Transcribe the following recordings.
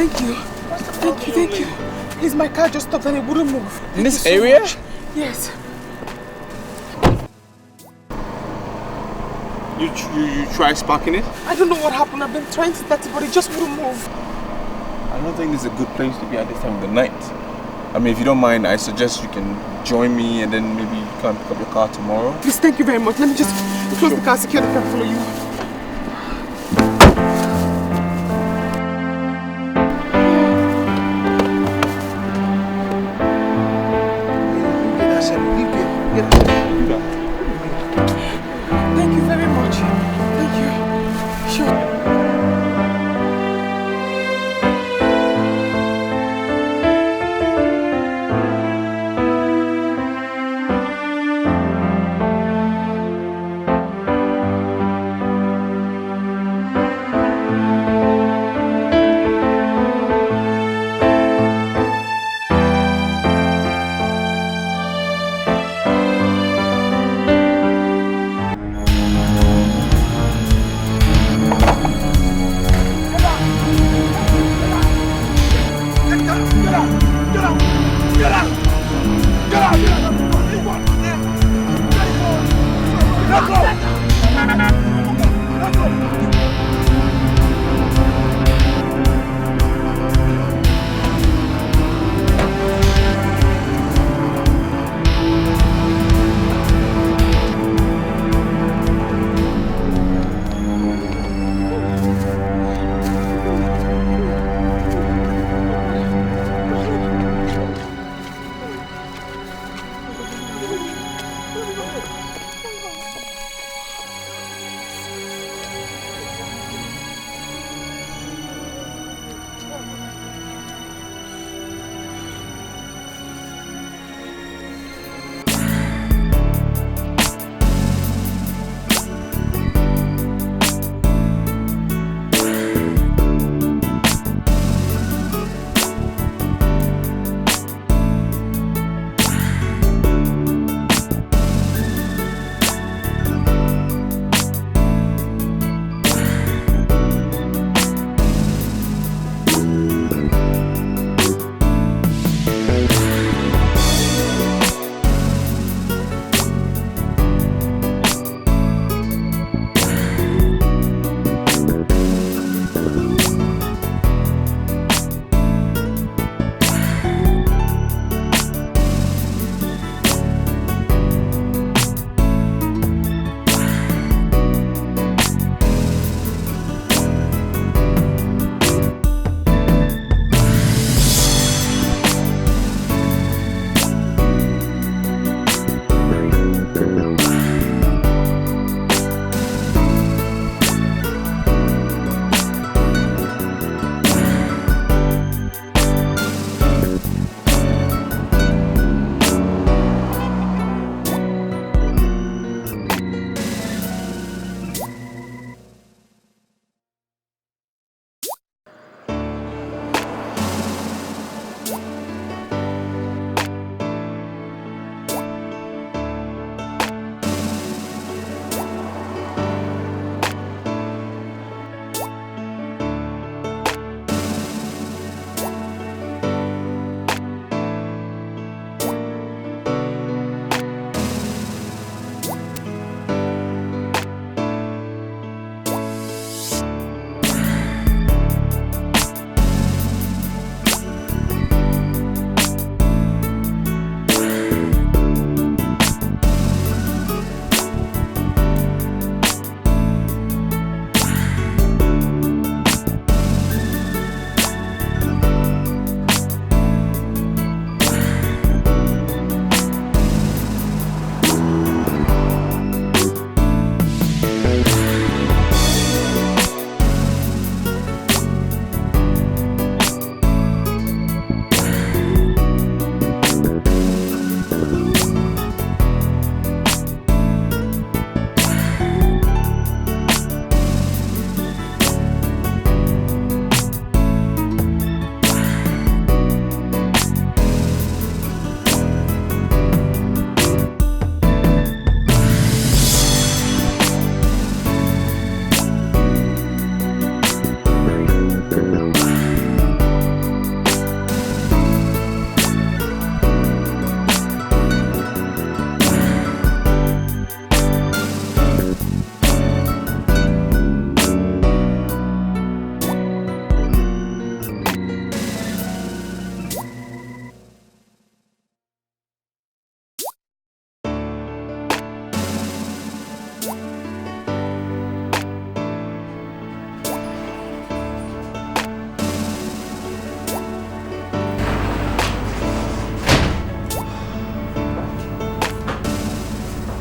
Thank you. Thank you. Please, my car just stopped and it wouldn't move. In this area? Yes. You try sparking it? I don't know what happened. I've been trying to start it, but it just wouldn't move. I don't think this is a good place to be at this time of the night. I mean, if you don't mind, I suggest you can join me and then maybe you can pick up your car tomorrow. Please, thank you very much. Let me just close the car, secure the car, follow you. Thank you very much. Thank you. Sure.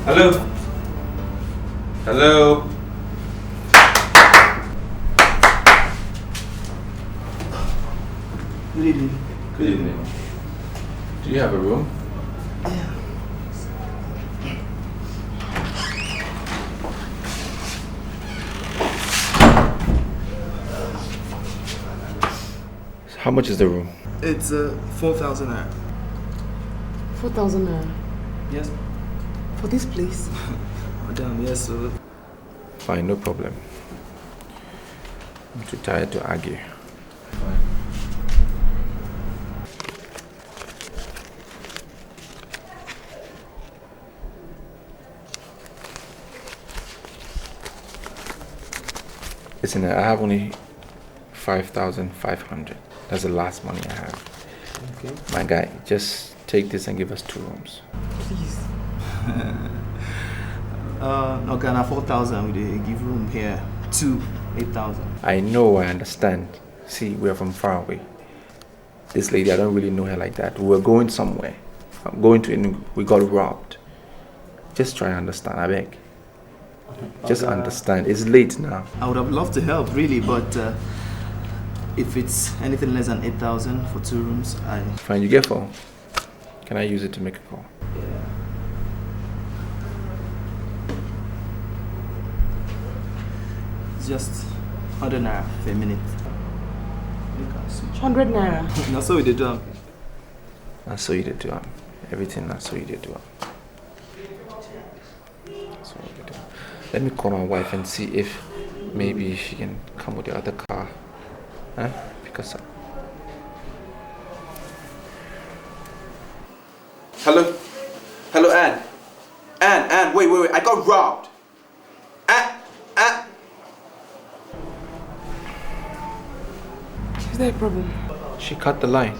Hello? Hello? Good evening. Good evening. Do you have a room? Yeah. How much is the room? It's 4,000 naira. 4,000 naira. Yes. For this place? Madam, yes, sir. Fine, no problem. I'm too tired to argue. Listen, I have only 5,500. That's the last money I have. Okay. My guy, just take this and give us 2 rooms. Please. No, Ghana 4,000 with a give room here. 2, 8,000. I know, I understand. See, we are from far away. This lady, I don't really know her like that. We were going somewhere. I'm going to Enugu. We got robbed. Just try and understand, I beg. Just understand. It's late now. I would have loved to help, really, but if it's anything less than 8,000 for 2 rooms, I... Fine, you get phone. Can I use it to make a call? Yeah. It's just 100 naira for a minute. You can switch. 100 naira. That's what we did do. That's so you did do. Everything that's so you did do. Let me call my wife and see if maybe she can come with the other car. Huh? Because... Hello? Hello, Anne? Anne, wait. I got robbed. Anne! Is there a problem? She cut the line.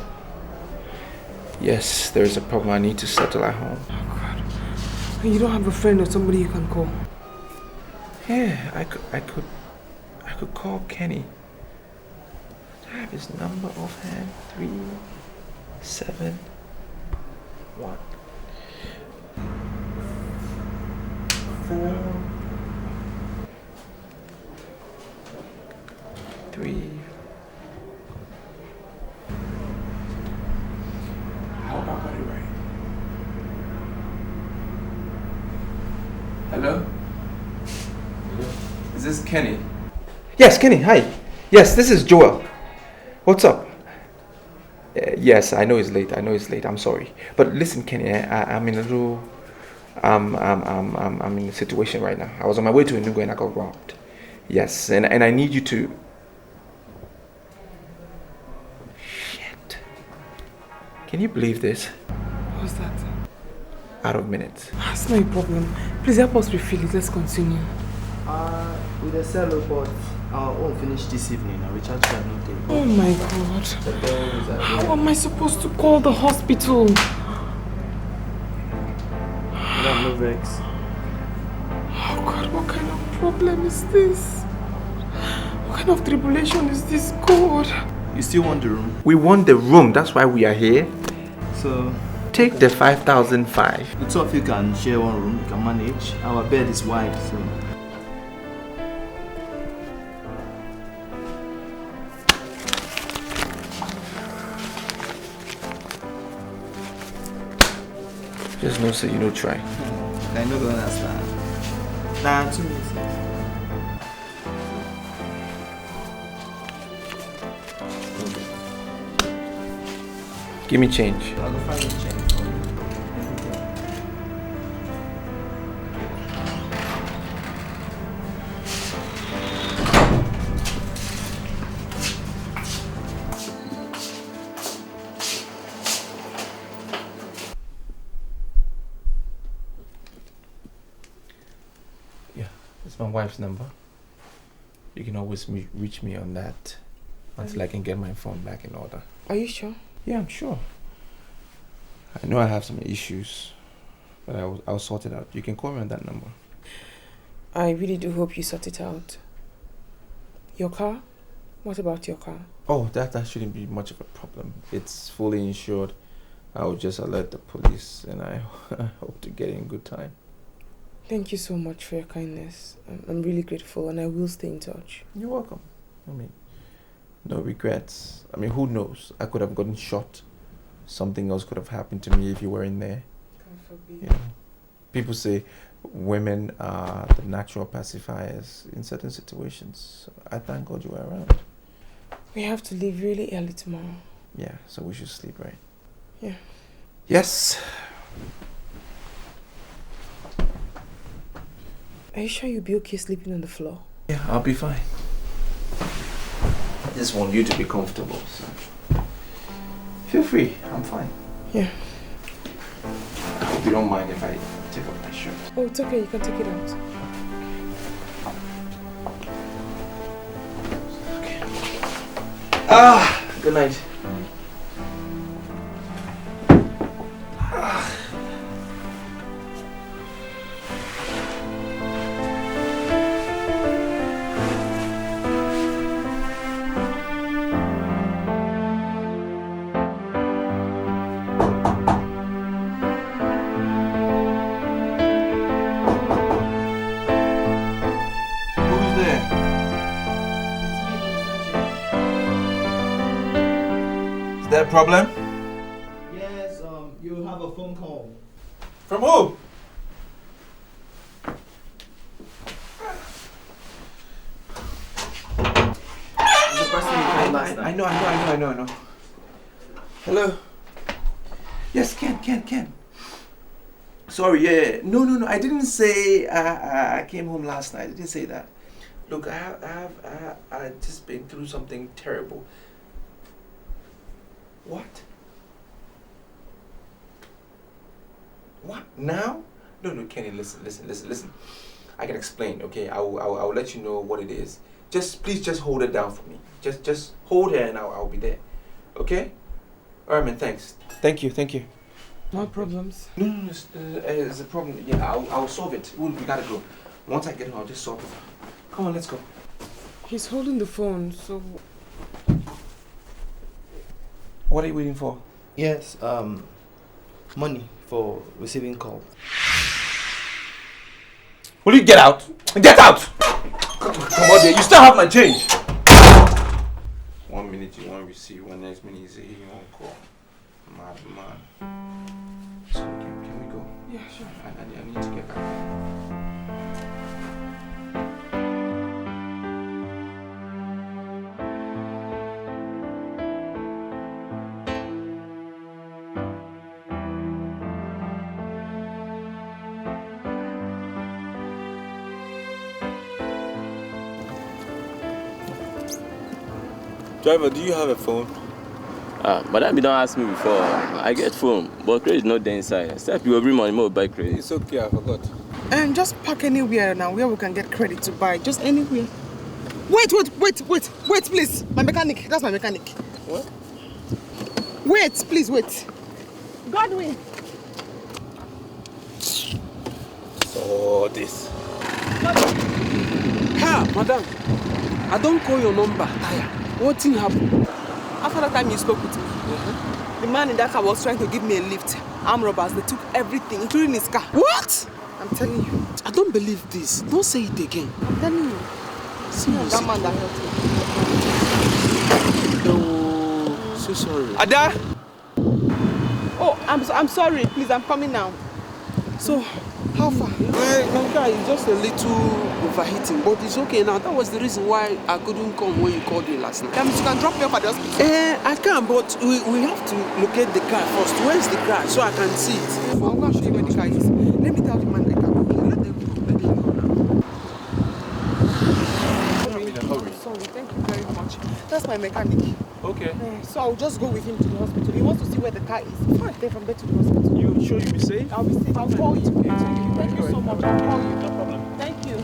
Yes, there is a problem. I need to settle at home. Oh, God. And you don't have a friend or somebody you can call? Yeah, I could call Kenny. I have his number offhand. 371 4 3. How about I got it right? Hello? Is this Kenny? Yes, Kenny, hi. Yes, this is Joel. What's up? Yes, I know it's late. I'm sorry. But listen, Kenny, I'm in a little... I'm in a situation right now. I was on my way to Enugu and I got robbed. Yes, and I need you to... Shit. Can you believe this? What's that? Out of minutes. That's not a problem. Please help us refill it. Let's continue. With a cello, but our own finish this evening. I'll recharge that no day. Oh my God. The bells are How am I supposed to call the hospital? no vex. Oh God, what kind of problem is this? What kind of tribulation is this, God? You still want the room? We want the room. That's why we are here. So... Take the 5,005. The 2 of you can share one room. You can manage. Our bed is wide, so... Just no say you no try. I know don't understand. Nah, 2 minutes. Give me change. I'll go find the change for you. Yeah, it's my wife's number. You can always reach me on that until I can get my phone back in order. Are you sure? Yeah, I'm sure. I know I have some issues, but I'll sort it out. You can call me on that number. I really do hope you sort it out. Your car? What about your car? Oh, that shouldn't be much of a problem. It's fully insured. I'll just alert the police and I hope to get in good time. Thank you so much for your kindness. I'm really grateful and I will stay in touch. You're welcome. I mean, no regrets. I mean, who knows? I could have gotten shot. Something else could have happened to me if you were in there. God forbid. You know, people say women are the natural pacifiers in certain situations. So I thank God you were around. We have to leave really early tomorrow. Yeah, so we should sleep, right? Yeah. Yes. Are you sure you'll be okay sleeping on the floor? Yeah, I'll be fine. I just want you to be comfortable, so feel free. I'm fine. Yeah. I hope you don't mind if I take off my shirt. Oh, it's okay. You can take it out. Okay. Good night. Problem? Yes, you have a phone call. From who? The person you called last time. I know. Hello? Yes, Ken. Sorry, yeah. No. I didn't say I came home last night. I didn't say that. Look, I just been through something terrible. What? What? Now? No, Kenny, listen. I can explain, okay? I'll let you know what it is. Please hold it down for me. Just hold her and I'll be there. Okay? Alright, man, thanks. Thank you. No problems. No, it's a problem. Yeah, I'll solve it. We gotta go. Once I get home, I'll just solve it. Come on, let's go. He's holding the phone, so... What are you waiting for? Yes, money for receiving call. Will you get out? Get out! Come on there, you still have my change. 1 minute you want to receive, next minute you say you won't call. Man. So can we go? Yeah, sure. I need to get back. Driver, do you have a phone? But that be don't ask me before. I get phone, but credit not there inside. Except you will bring money more buy credit. It's okay, I forgot. And just park anywhere now where we can get credit to buy. Just anywhere. Wait, please. My mechanic. That's my mechanic. What? Wait, please, wait. Godwin. So this. Ha, madam. I don't call your number. Tire. What thing happened? After that time you spoke with me, the man in that car was trying to give me a lift. Armed robbers, they took everything, including his car. What? I'm telling you. I don't believe this. Don't say it again. I'm telling you. Seriously. That man that helped me. Oh, so sorry. Ada! Oh, I'm sorry. Please, I'm coming now. So, how far? My guy is just a little overheating, but it's okay now. That was the reason why I couldn't come when you called me last night. That means you can drop me off at the hospital. I can, but we have to locate the car first. Where's the car so I can see it? I'm going to show you where the car is. Let me tell the man the car. Let them go now. Sorry, thank you very much. That's my mechanic. Okay. So I'll just go with him to the hospital. He wants to see where the car is. Fine. Then from there to the hospital. You sure you'll be safe? I'll be safe. I'll call you. Thank you so much. I'll call you. No problem. Thank you.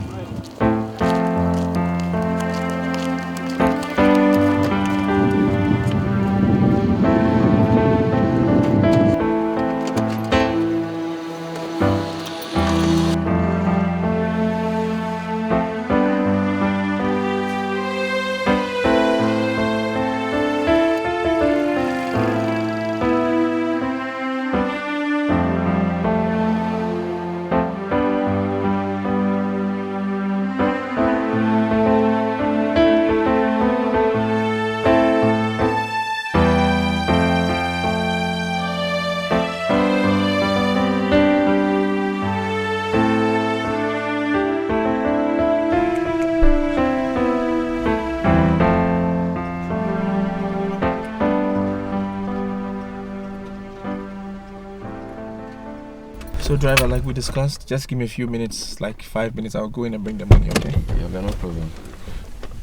So driver, like we discussed, just give me a few minutes, like 5 minutes. I'll go in and bring the money, okay? Yeah, no problem.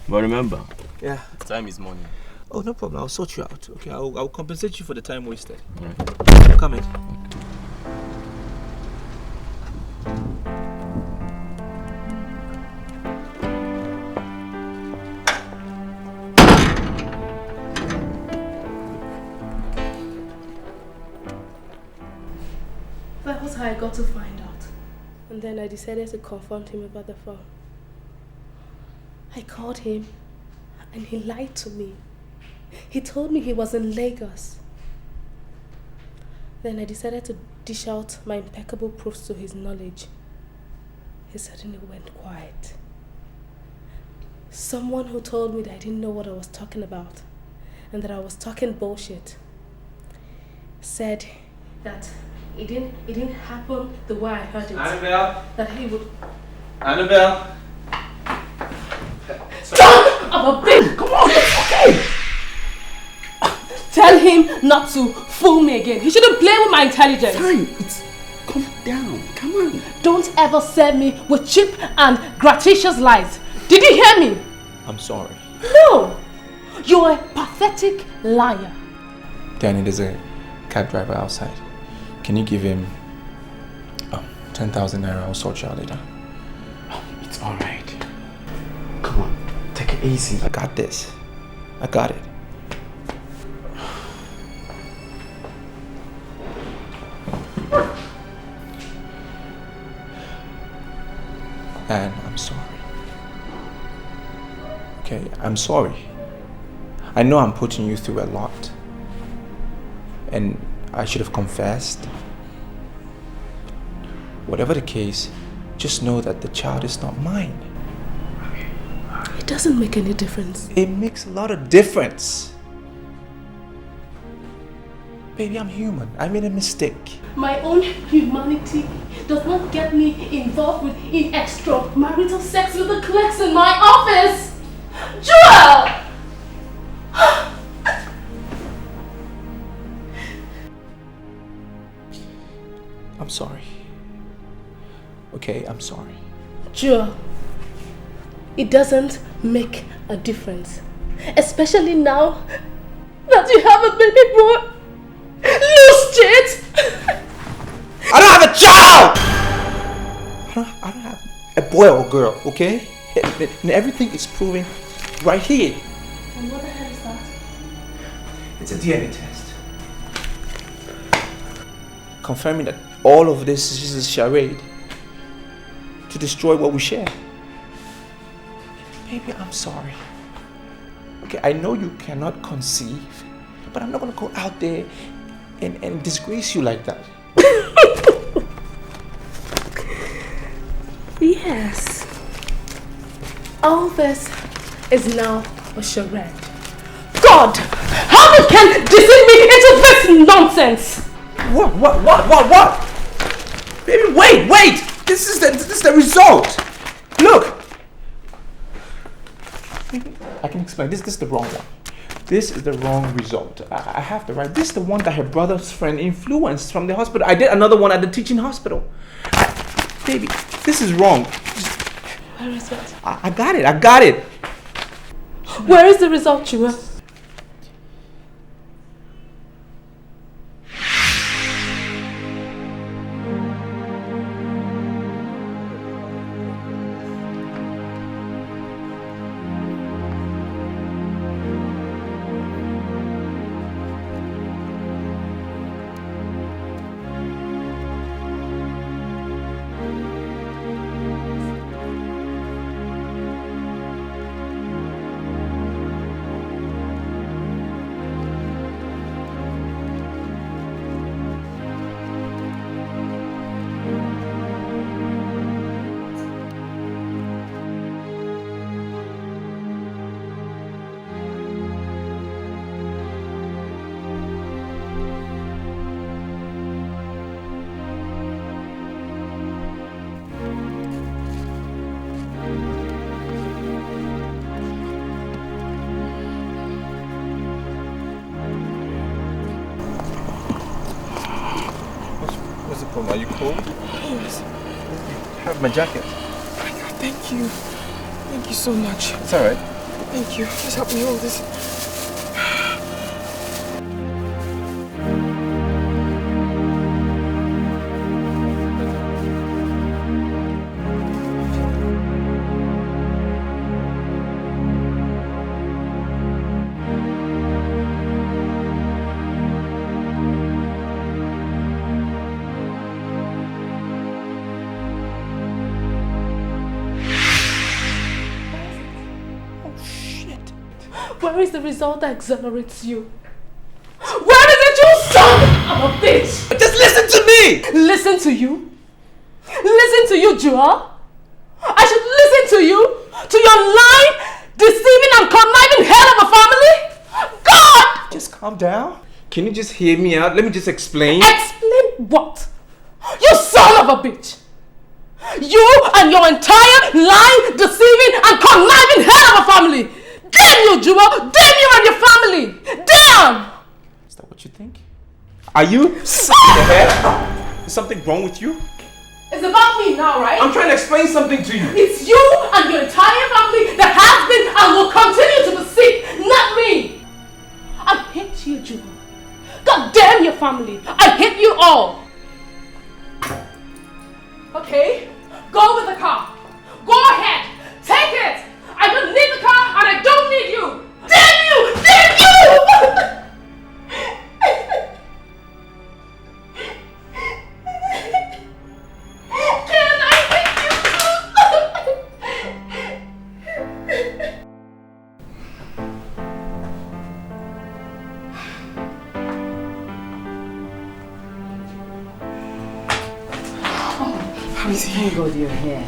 But remember, Yeah. time is money. Oh, no problem. I'll sort you out. Okay, I'll compensate you for the time wasted. Right. I'm coming. That was how I got to find out. And then I decided to confront him about the phone. I called him and he lied to me. He told me he was in Lagos. Then I decided to dish out my impeccable proofs to his knowledge. He suddenly went quiet. Someone who told me that I didn't know what I was talking about and that I was talking bullshit said that it didn't happen the way I heard it. Annabelle? That he would... Annabelle? Son of a bitch! Come on, it's okay! Tell him not to fool me again. He shouldn't play with my intelligence. Fine, calm down. Come on. Don't ever serve me with cheap and gratuitous lies. Did you hear me? I'm sorry. No! You're a pathetic liar. Danny, there's a cab driver outside. Can you give him 10,000 naira? I'll sort you out later. It's alright. Come on, take it easy. I got this. I got it. And I'm sorry. Okay, I'm sorry. I know I'm putting you through a lot. And I should have confessed. Whatever the case, just know that the child is not mine. It doesn't make any difference. It makes a lot of difference. Baby, I'm human. I made a mistake. My own humanity does not get me involved with extramarital sex with the clerks in my office. Joel! I'm sorry. Okay, I'm sorry. Joel, it doesn't make a difference. Especially now that you have a baby boy. Loose shit! I don't have a child! I don't have a boy or girl, okay? And everything is proven right here. And what the hell is that? It's a DNA test. Confirming that all of this is just a charade to destroy what we share. Baby, I'm sorry. Okay, I know you cannot conceive, but I'm not gonna go out there and disgrace you like that. Yes. All this is now a charade. God! How you can deceive me into this nonsense? What? Baby, wait! This is the result. Look. I can explain. This is the wrong one. This is the wrong result. I have the right. This is the one that her brother's friend influenced from the hospital. I did another one at the teaching hospital. Baby, this is wrong. Where is it? I got it. Where is the result, Chua? Are you cold? have my jacket. Oh my God, thank you. Thank you so much. It's alright. Thank you. Just help me hold this. Where is the result that exonerates you? Where is it, you son of a bitch? Just listen to me! Listen to you? Listen to you, Joel? I should listen to you? To your lying, deceiving and conniving hell of a family? God! Just calm down. Can you just hear me out? Let me just explain. Explain what? You son of a bitch! You and your entire lying, deceiving and conniving hell of a family! Damn you, Jewel! Damn you and your family! Damn! Is that what you think? Are you sick in the head? Is something wrong with you? It's about me now, right? I'm trying to explain something to you. It's you and your entire family that has been and will continue to be sick, not me! I hate you, Jewel. God damn your family! I hate you all! Okay? Go with the car. Go ahead. Take it. I don't need the car and I don't need you. Damn you! Damn you! Can I hate How is he? Thank God you're here.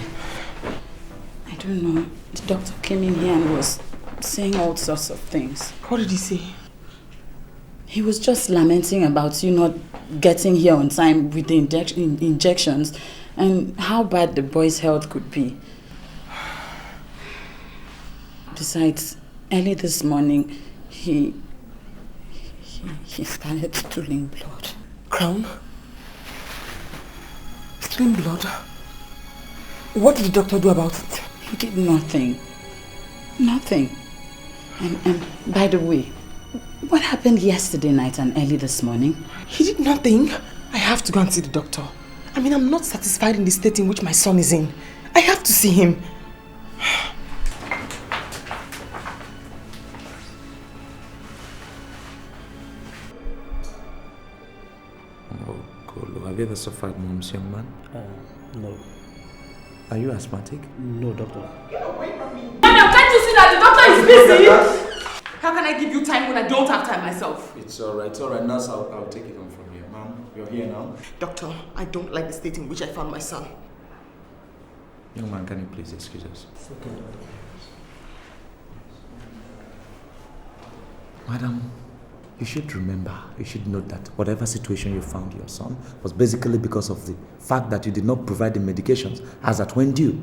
I don't know. The doctor came in here and was saying all sorts of things. What did he say? He was just lamenting about you not getting here on time with the injections and how bad the boy's health could be. Besides, early this morning, he started stooling blood. Crown? Stealing blood? What did the doctor do about it? He did nothing. Nothing. And by the way, what happened yesterday night and early this morning? He did nothing. I have to go and see the doctor. I mean, I'm not satisfied in the state in which my son is in. I have to see him. Oh, Kolo, have you ever suffered mom's young man? No. Are you asthmatic? No, doctor. Madam, can't you see that the doctor is busy? How can I give you time when I don't have time myself? It's alright, nurse, I'll take it on from here. Ma'am, you're here now? Doctor, I don't like the state in which I found my son. Young man, can you please excuse us? It's okay, doctor. Madam, you should remember, you should note that whatever situation you found your son was basically because of the fact that you did not provide the medications as at when due.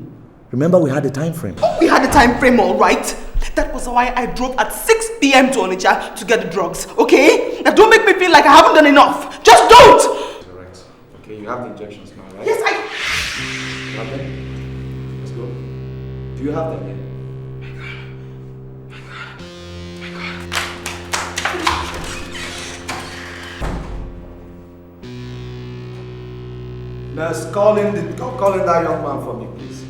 Remember, we had a time frame. We had a time frame, all right? That was why I drove at 6 p.m. to Onitsha to get the drugs, okay? Now don't make me feel like I haven't done enough. Just don't! Correct. Okay, you have the injections now, right? Yes, You have them? Let's go. Do you have them here? Nurse, call in that young man for me, please.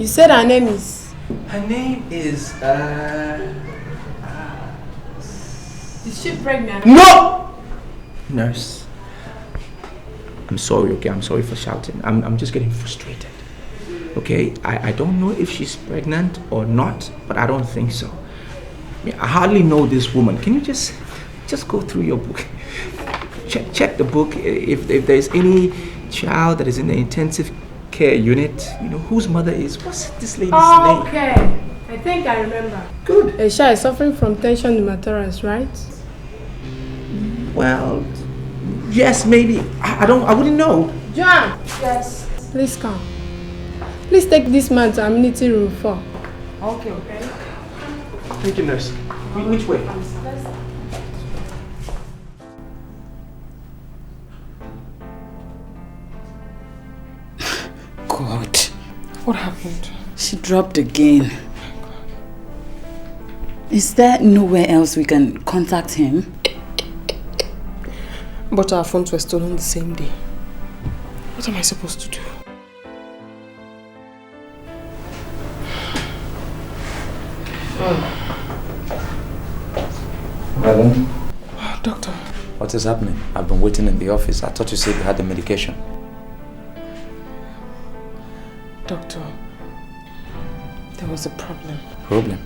You said her name is? Her name is, Is she pregnant? No! Nurse. I'm sorry, okay? I'm sorry for shouting. I'm just getting frustrated. Okay? I don't know if she's pregnant or not, but I don't think so. I hardly know this woman. Can you just go through your book? Check the book. If there's any child that is in the intensive care unit, you know, whose mother is, what's this lady's name? Okay. I think I remember. Good. Aisha is suffering from tension pneumothorax, right? Well, yes, maybe. I wouldn't know. John! Yes. Please come. Please take this man to amenity room 4. Okay. Thank you, nurse. Which way? God. What happened? She dropped again. Is there nowhere else we can contact him? But our phones were stolen the same day. What am I supposed to do? Madam? Doctor. What is happening? I've been waiting in the office. I thought you said you had the medication. Doctor, there was a problem. Problem?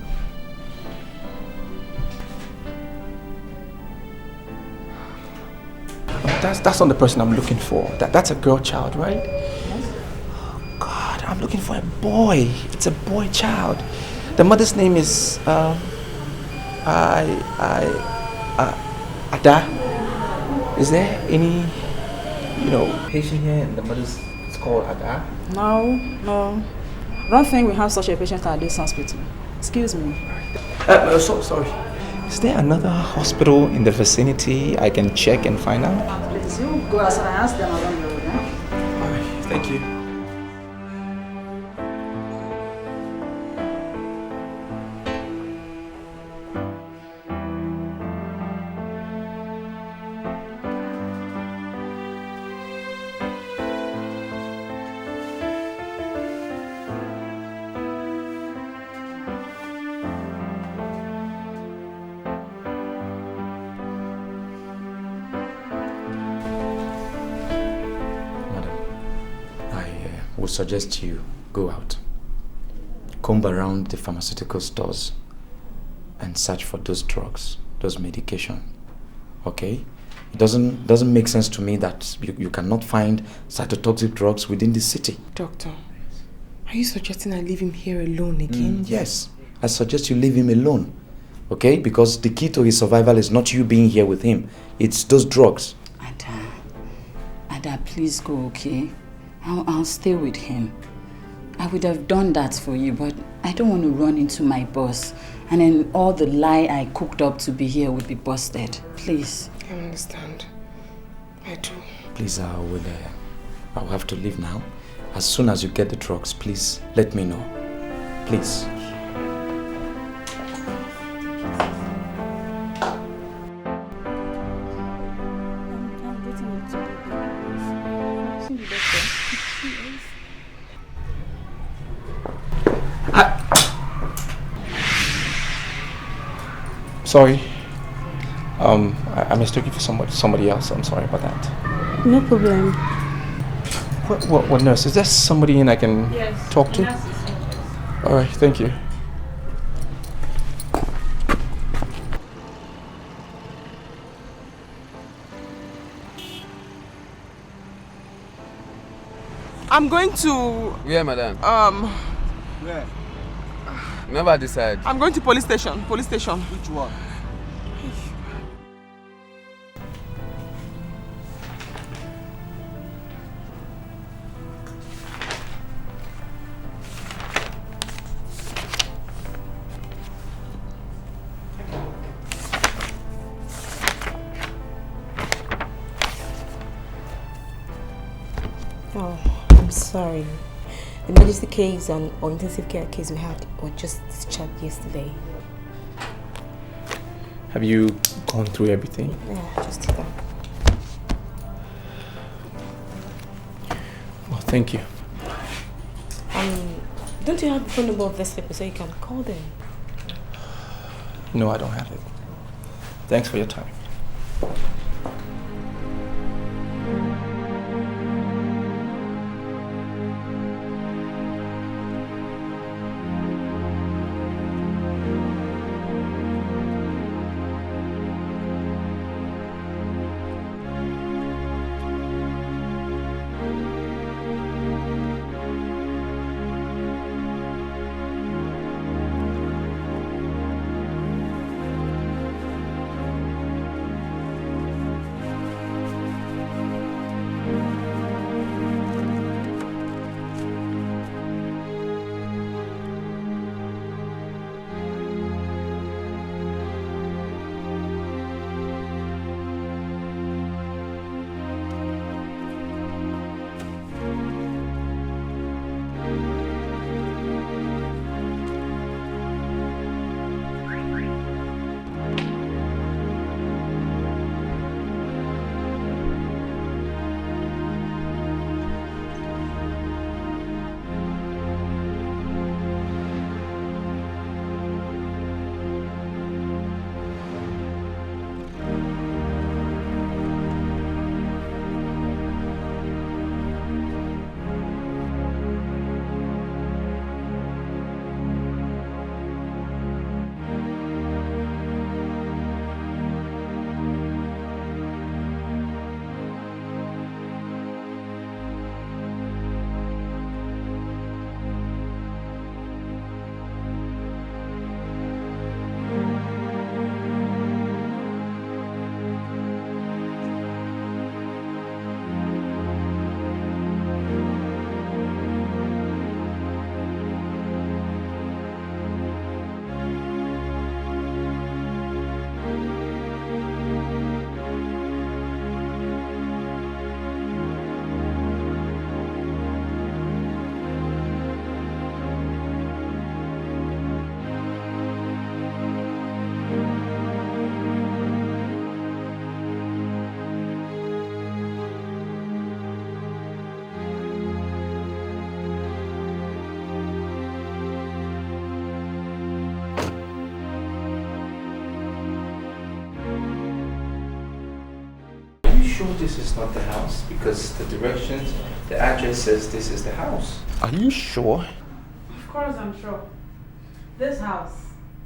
That's not the person I'm looking for. That's a girl child, right? Yes. Oh God, I'm looking for a boy. It's a boy child. The mother's name is Ada. Is there any, patient here and the mother's is called Ada? No. I don't think we have such a patient at this hospital. Excuse me. So sorry. Is there another hospital in the vicinity I can check and find out? Please, you go outside and ask them around the road. Alright, thank you. Suggest you go out, comb around the pharmaceutical stores and search for those drugs, those medication. Okay? It doesn't make sense to me that you cannot find cytotoxic drugs within the city. Doctor, are you suggesting I leave him here alone again? Yes, I suggest you leave him alone. Okay? Because the key to his survival is not you being here with him, it's those drugs. Ada, please go, okay? I'll stay with him. I would have done that for you, but I don't want to run into my boss. And then all the lie I cooked up to be here would be busted. Please. I understand. I do. Please, I'll have to leave now. As soon as you get the drugs, please let me know. Please. Sorry. I mistook you for somebody else. I'm sorry about that. No problem. What nurse? Is there somebody in I can talk to? All right, thank you. I'm going to... Where, madam? Where? Never decide. I'm going to police station. Police station. Which one? Oh, I'm sorry. The emergency case or intensive care case we had were just discharged yesterday. Have you gone through everything? Yeah, just did that. Well, thank you. Don't you have the phone number of this people so you can call them? No, I don't have it. Thanks for your time. sure this is not the house? Because the directions, the address says this is the house. Are you sure? Of course I'm sure. This house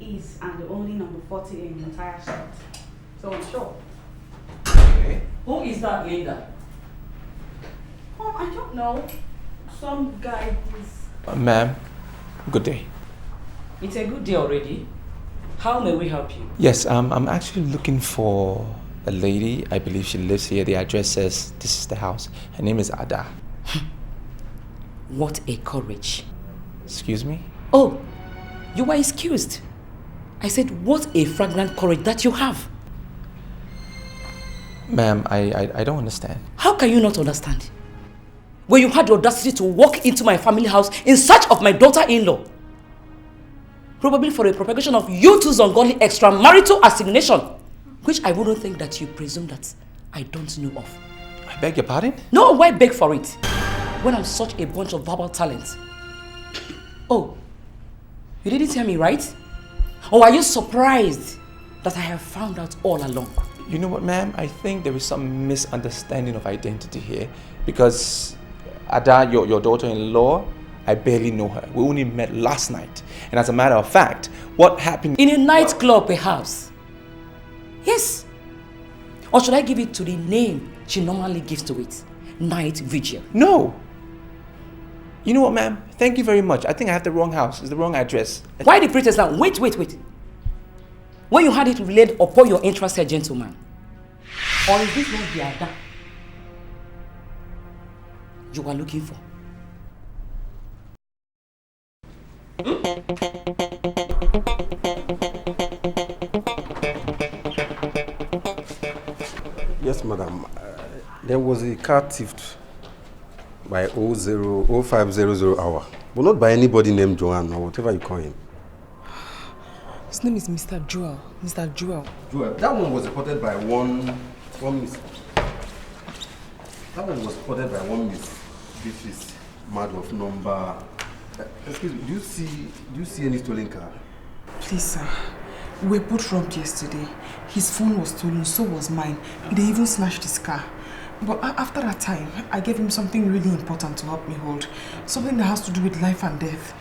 is and the only number 40 in the entire street. So I'm sure. Okay. Who is that Linda? Oh, I don't know. Some guy who's... Ma'am, good day. It's a good day already. How may we help you? Yes, I'm actually looking for a lady. I believe she lives here. The address says this is the house. Her name is Ada. What a courage. Excuse me? Oh, you are excused. I said, what a fragrant courage that you have. Ma'am, I don't understand. How can you not understand? When you had the audacity to walk into my family house in search of my daughter-in-law. Probably for a propagation of you two's ungodly extramarital assignation, which I wouldn't think that you presume that I don't know of. I beg your pardon? No, why beg for it? When I'm such a bunch of verbal talents. Oh, you didn't tell me, right? Or are you surprised that I have found out all along? You know what, ma'am? I think there is some misunderstanding of identity here. Because Ada, your daughter-in-law, I barely know her. We only met last night. And as a matter of fact, what happened... In a nightclub, perhaps. Yes. Or should I give it to the name she normally gives to it? Night Vigil. No. You know what, ma'am? Thank you very much. I think I have the wrong house. It's the wrong address. Why the pretense now? Wait. When you had it relayed upon your interest, gentleman. Or is this not the Ada you are looking for? Yes, madam. There was a car thieved by 0500 hour, but not by anybody named Joanne or whatever you call him. His name is Mr. Joel. Mr. Joel. Joel. That one was reported by one miss. That one was reported by one miss. This is matter of number. Excuse me. Do you see any stolen car? Please, sir. We were both robbed yesterday. His phone was stolen, so was mine. They even snatched his car. But after that time, I gave him something really important to help me hold. Something that has to do with life and death.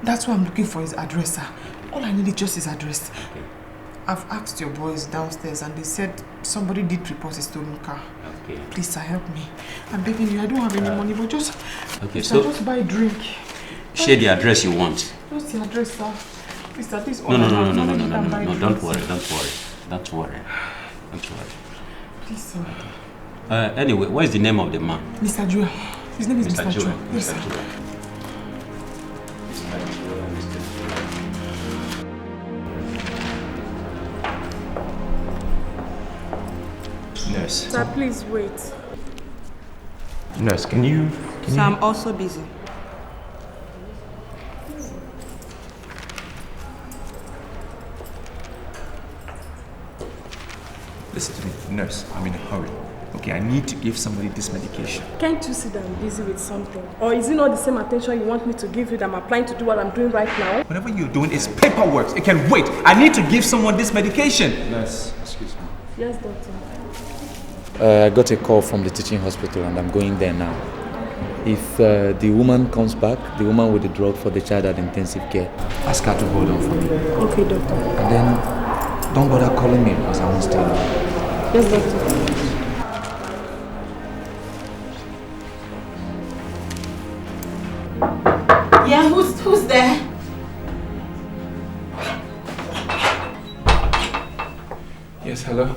That's why I'm looking for his address, sir. All I need is just his address. I've asked your boys downstairs and they said somebody did report a stolen car. Okay. Please, sir, help me. I'm begging you, I don't have any money, but just... Okay, sir, just buy a drink. Share the address you want. Just the address, sir. Please, sir, please... No, don't worry. Please, sir. Anyway, what is the name of the man? Mr. Joel. His name is Mr. Joel. Yes, sir. Nurse. Sir, please wait. Nurse, can you... So I'm also busy. Listen to me, nurse. I'm in a hurry. Okay, I need to give somebody this medication. Can't you see that I'm busy with something? Or is it not the same attention you want me to give you that I'm applying to do what I'm doing right now? Whatever you're doing is paperwork. It can wait. I need to give someone this medication. Nurse, excuse me. Yes, doctor. I got a call from the teaching hospital and I'm going there now. If the woman comes back, the woman with the drug for the child at intensive care, ask her to hold on for me. Okay, doctor. And then don't bother calling me because I won't stay long. Yes, doctor. Yeah, who's there? Yes, hello.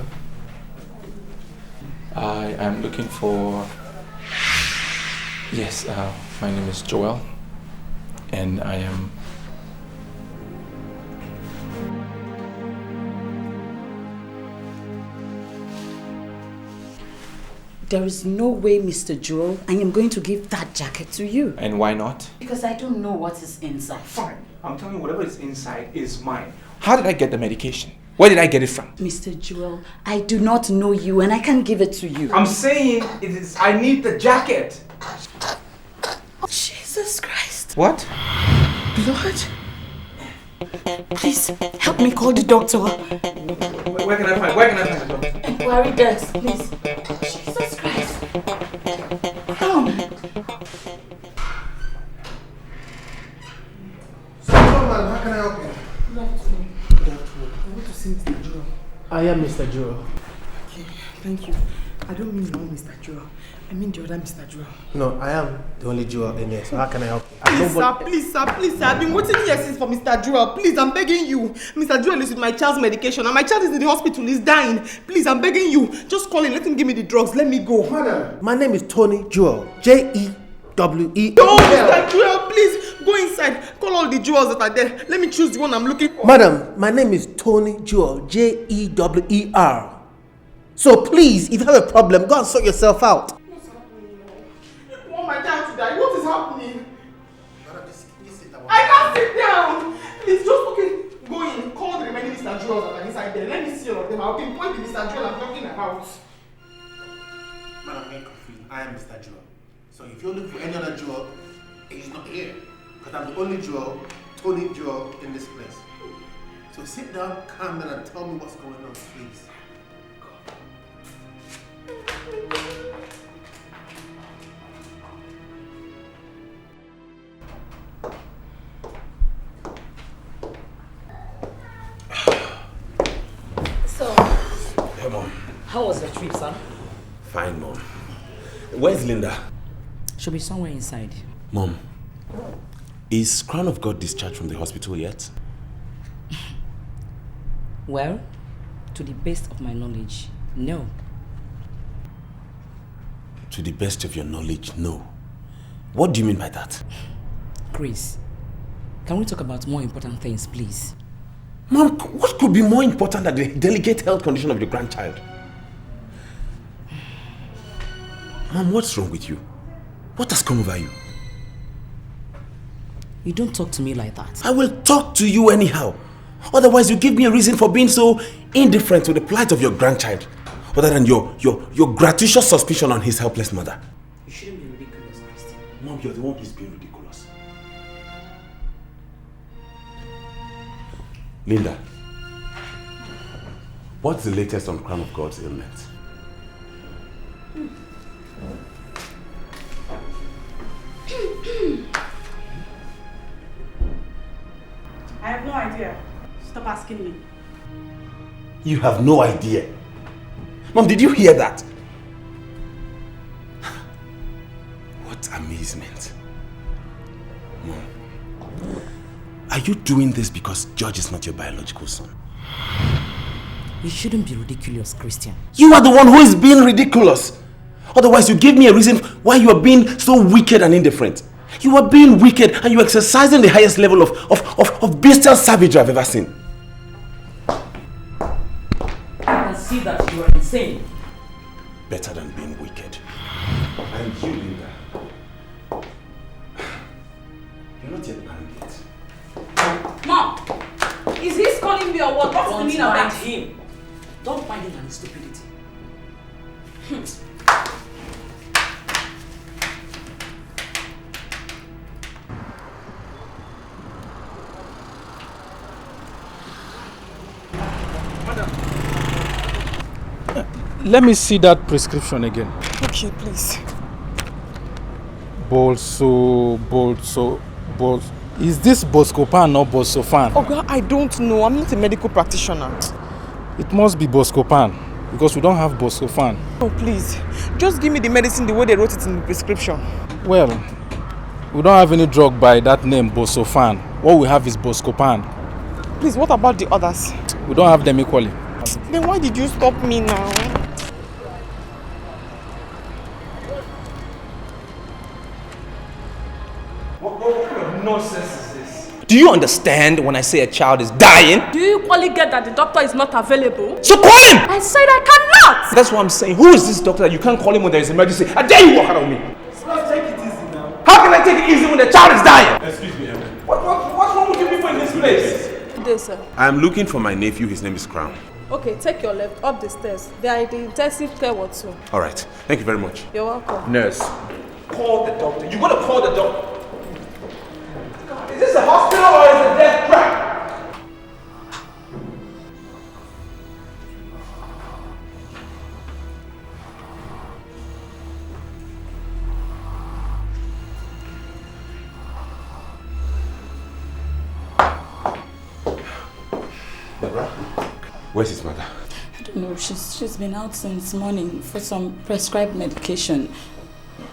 I am looking for... Yes, my name is Joel. And I am... There is no way, Mr. Joel, I am going to give that jacket to you. And why not? Because I don't know what is inside. Fine. I'm telling you, whatever is inside is mine. How did I get the medication? Where did I get it from? Mr. Joel, I do not know you and I can't give it to you. I'm saying it is... I need the jacket. Jesus Christ. What? Lord. Please, help me call the doctor. Where can I find the doctor? Inquiry desk, please. Jesus. Madam, how can I help you? Good afternoon. Good afternoon. I want to see Mr. Joel. I am Mr. Joel. Okay, thank you. I don't mean one Mr. Joel. I mean the other Mr. Joel. No, I am the only Joel in here, so how can I help you? Please, sir. I've been waiting here since for Mr. Joel. Please, I'm begging you. Mr. Joel is with my child's medication and my child is in the hospital. He's dying. Please, I'm begging you. Just call him. Let him give me the drugs. Let me go. Madam, my name is Tony Joel. J-E-W-E. No, Mr. Joel, please. Go inside. Call all the jewels that are there. Let me choose the one I'm looking for. Madam, my name is Tony Joel. J-E-W-E-R. So please, if you have a problem, go and sort yourself out. What's happening now? You want my child to die? What is happening? I can't sit down. Please, just go in. Call the remaining Mr. Jewels that are inside there. Let me see all of them. I'll pinpoint the Mr. Jewel I'm talking about. Madam, make confused. I am Mr. Joel. So if you're looking for any other Joel, he's not here. Because I'm the only Joel, Tony Joel, in this place. So sit down, calm down, and tell me what's going on, please. So, Hey, Mom. How was the trip, son? Fine, Mom. Where's Linda? She'll be somewhere inside. Mom, is Crown of God discharged from the hospital yet? Well, to the best of my knowledge, no. To the best of your knowledge, no. What do you mean by that? Chris, can we talk about more important things, please? Mom, what could be more important than the delicate health condition of your grandchild? Mom, what's wrong with you? What has come over you? You don't talk to me like that. I will talk to you anyhow. Otherwise, you give me a reason for being so indifferent to the plight of your grandchild, other than your gratuitous suspicion on his helpless mother. You shouldn't be ridiculous, Christy. Mom, you're the one who's being ridiculous. Linda, what's the latest on Crown of God's ailment? I have no idea. Stop asking me. You have no idea. Mom, did you hear that? What amazement. Mom, are you doing this because George is not your biological son? You shouldn't be ridiculous, Christian. You are the one who is being ridiculous. Otherwise, you give me a reason why you are being so wicked and indifferent. You are being wicked and you are exercising the highest level of bestial savagery I've ever seen. I can see that you are insane. Better than being wicked. And you, Linda. You're not yet married yet. Mom! Is he calling me or what? What's the meaning of that? Him. Don't mind him and his stupidity. Let me see that prescription again. Okay, please. Is this Boscopan or Bosofan? Oh God, I don't know. I'm not a medical practitioner. It must be Boscopan because we don't have Boscofan. Oh, please. Just give me the medicine the way they wrote it in the prescription. Well, we don't have any drug by that name, Bosofan. What we have is Boscopan. Please, what about the others? We don't have them equally. Then why did you stop me now? What kind of nonsense is this? Do you understand when I say a child is dying? Do you equally get that the doctor is not available? So call him! I said I cannot! That's what I'm saying. Who is this doctor that you can't call him when there is an emergency? I dare you walk out on me! Let's take it easy now. How can I take it easy when the child is dying? Excuse me, Evan. What's wrong with you people in this place? Good day, sir. I'm looking for my nephew. His name is Crown. Okay, take your left, up the stairs. They are in the intensive care ward too. All right. Thank you very much. You're welcome. Nurse, call the doctor. You gotta call the doctor. Is this a hospital or is it a death trap? Deborah, where's his mother? I don't know. She's been out since morning for some prescribed medication.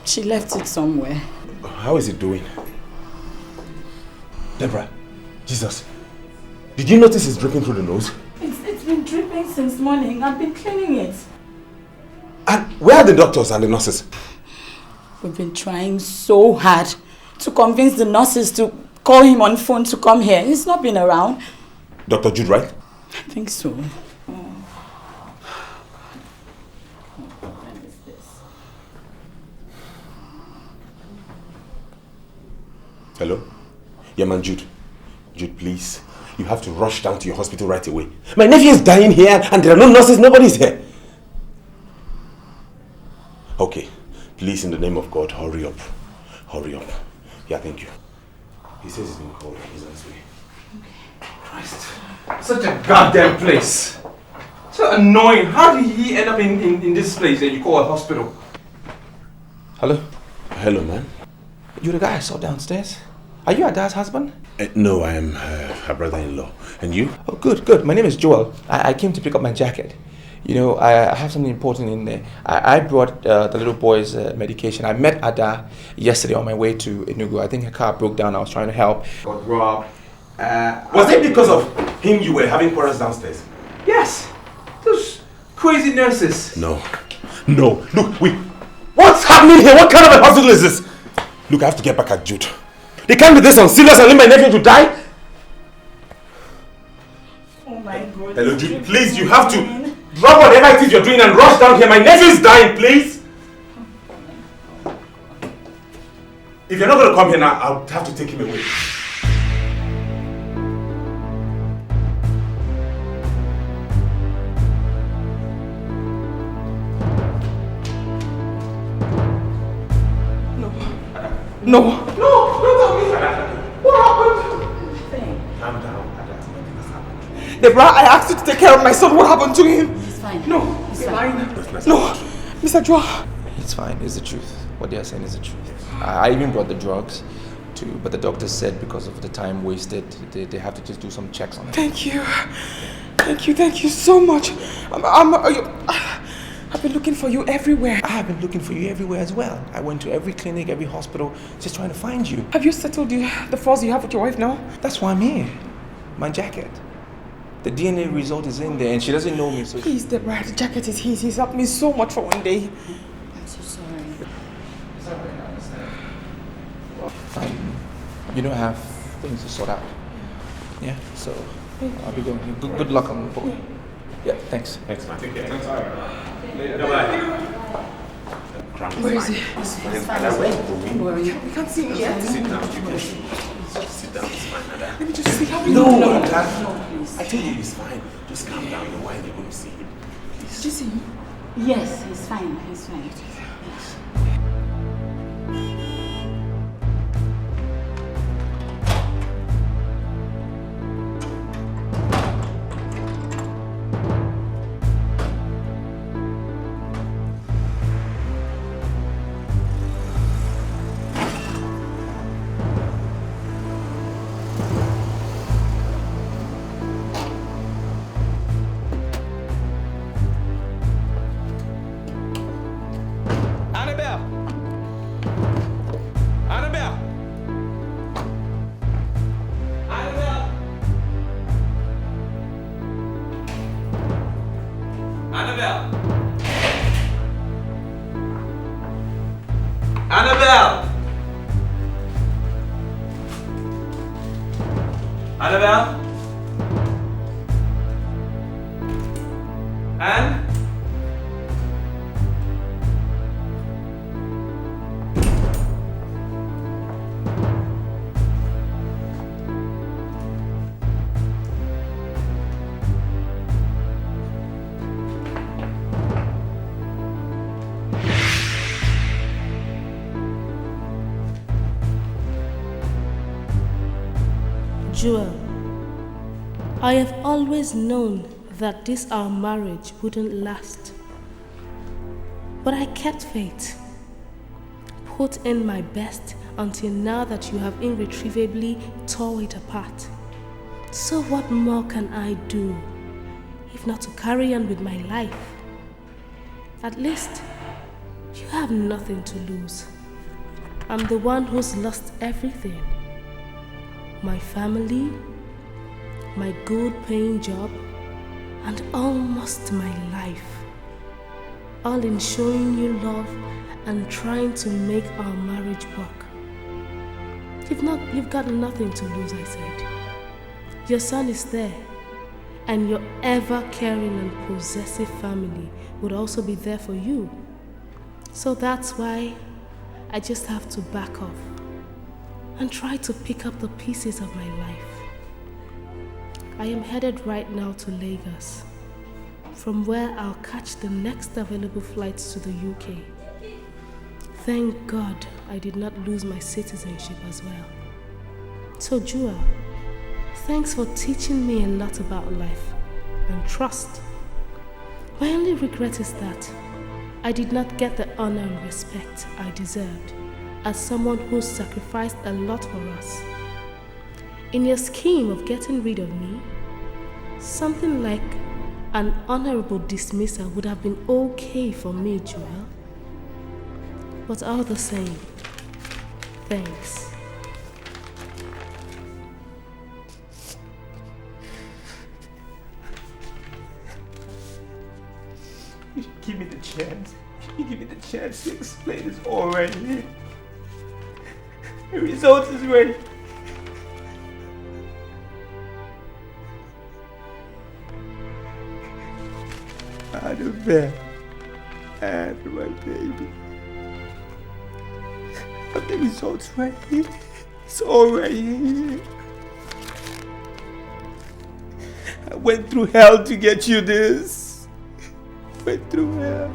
She left it somewhere. How is it doing? Deborah, Jesus, did you notice it's dripping through the nose? It's been dripping since morning. I've been cleaning it. And where are the doctors and the nurses? We've been trying so hard to convince the nurses to call him on phone to come here. He's not been around. Dr. Jude, right? I think so. Hello? Yeah, man, Jude. Jude, please. You have to rush down to your hospital right away. My nephew is dying here and there are no nurses, nobody's here. Okay. Please, in the name of God, hurry up. Hurry up. Yeah, thank you. He says he's been called. He's on his way. Christ. Such a goddamn place. So annoying. How did he end up in this place that you call a hospital? Hello? Hello, man. You're the guy I saw downstairs. Are you Ada's husband? No, I am her brother-in-law. And you? Oh, good, good. My name is Joel. I came to pick up my jacket. You know, I have something important in there. I brought the little boy's medication. I met Ada yesterday on my way to Enugu. I think her car broke down. I was trying to help. Got robbed. Was it because of him you were having quarrels downstairs? Yes. Those crazy nurses. No. No. Look, wait. What's happening here? What kind of a hospital is this? Look, I have to get back at Jude. They can't do this on serious and leave my nephew to die. Oh my God. Hello, Jude. Please, you have to drop whatever it is you're doing and rush down here. My nephew is dying, please. If you're not going to come here now, I'll have to take him away. No, don't tell me. What happened? Calm down, Ada. Deborah, I asked you to take care of my son. What happened to him? He's fine. No, he's fine. No, Mr. Joel. It's fine. It's the truth. What they are saying is the truth. I even brought the drugs too, but the doctor said because of the time wasted, they have to just do some checks on it. Thank you. Thank you so much. I've been looking for you everywhere. I have been looking for you everywhere as well. I went to every clinic, every hospital, just trying to find you. Have you settled the falls you have with your wife now? That's why I'm here. My jacket. The DNA result is in there and she doesn't know me, so... Please, Deborah, the jacket is his. He's helped me so much for one day. I'm so sorry. It's alright, I understand. You don't have things to sort out. Yeah, so I'll be going. Good luck on the boat. Yeah, thanks. Thanks, man. Take care. Thanks. Where is he? He's fine. Don't worry. We can't see him yet. Sit down. Sit down. It's fine, Ada. Let me just see how we No, do. Ada. No, please. I told you he's fine. Just calm down. Why are you going to see him? Please. Did you see him? Yes, he's fine. He's fine. Yes. Joel, I have always known that this our marriage wouldn't last. But I kept faith, put in my best until now that you have irretrievably tore it apart. So what more can I do if not to carry on with my life? At least you have nothing to lose. I'm the one who's lost everything. My family, my good paying job, and almost my life. All in showing you love and trying to make our marriage work. You've got nothing to lose, I said. Your son is there, and your ever-caring and possessive family would also be there for you. So that's why I just have to back off and try to pick up the pieces of my life. I am headed right now to Lagos, from where I'll catch the next available flights to the UK. Thank God I did not lose my citizenship as well. So Jua, thanks for teaching me a lot about life and trust. My only regret is that I did not get the honor and respect I deserved as someone who sacrificed a lot for us. In your scheme of getting rid of me, something like an honorable dismissal would have been okay for me, Joel. But all the same, thanks. You should give me the chance. You give me the chance to explain this already. The result is ready. Annabelle and my baby. But the result's right here. It's all right here. I went through hell to get you this. Went through hell.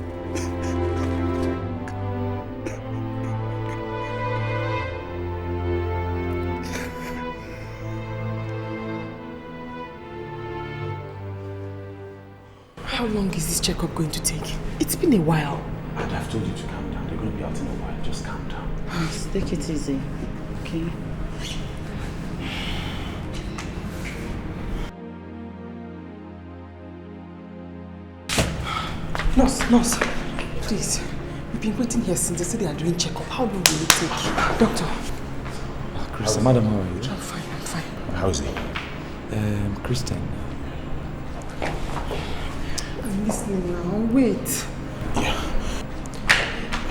How long is this checkup going to take? It's been a while. And I've told you to calm down. They're going to be out in a while. Just calm down. Please, take it easy, okay? Nurse, please. We've been waiting here since they said they are doing checkup. How long will it take? Doctor. Kristen, madam, how are you? I'm fine. How is he? Kristen. I'm listening now. Wait. Yeah.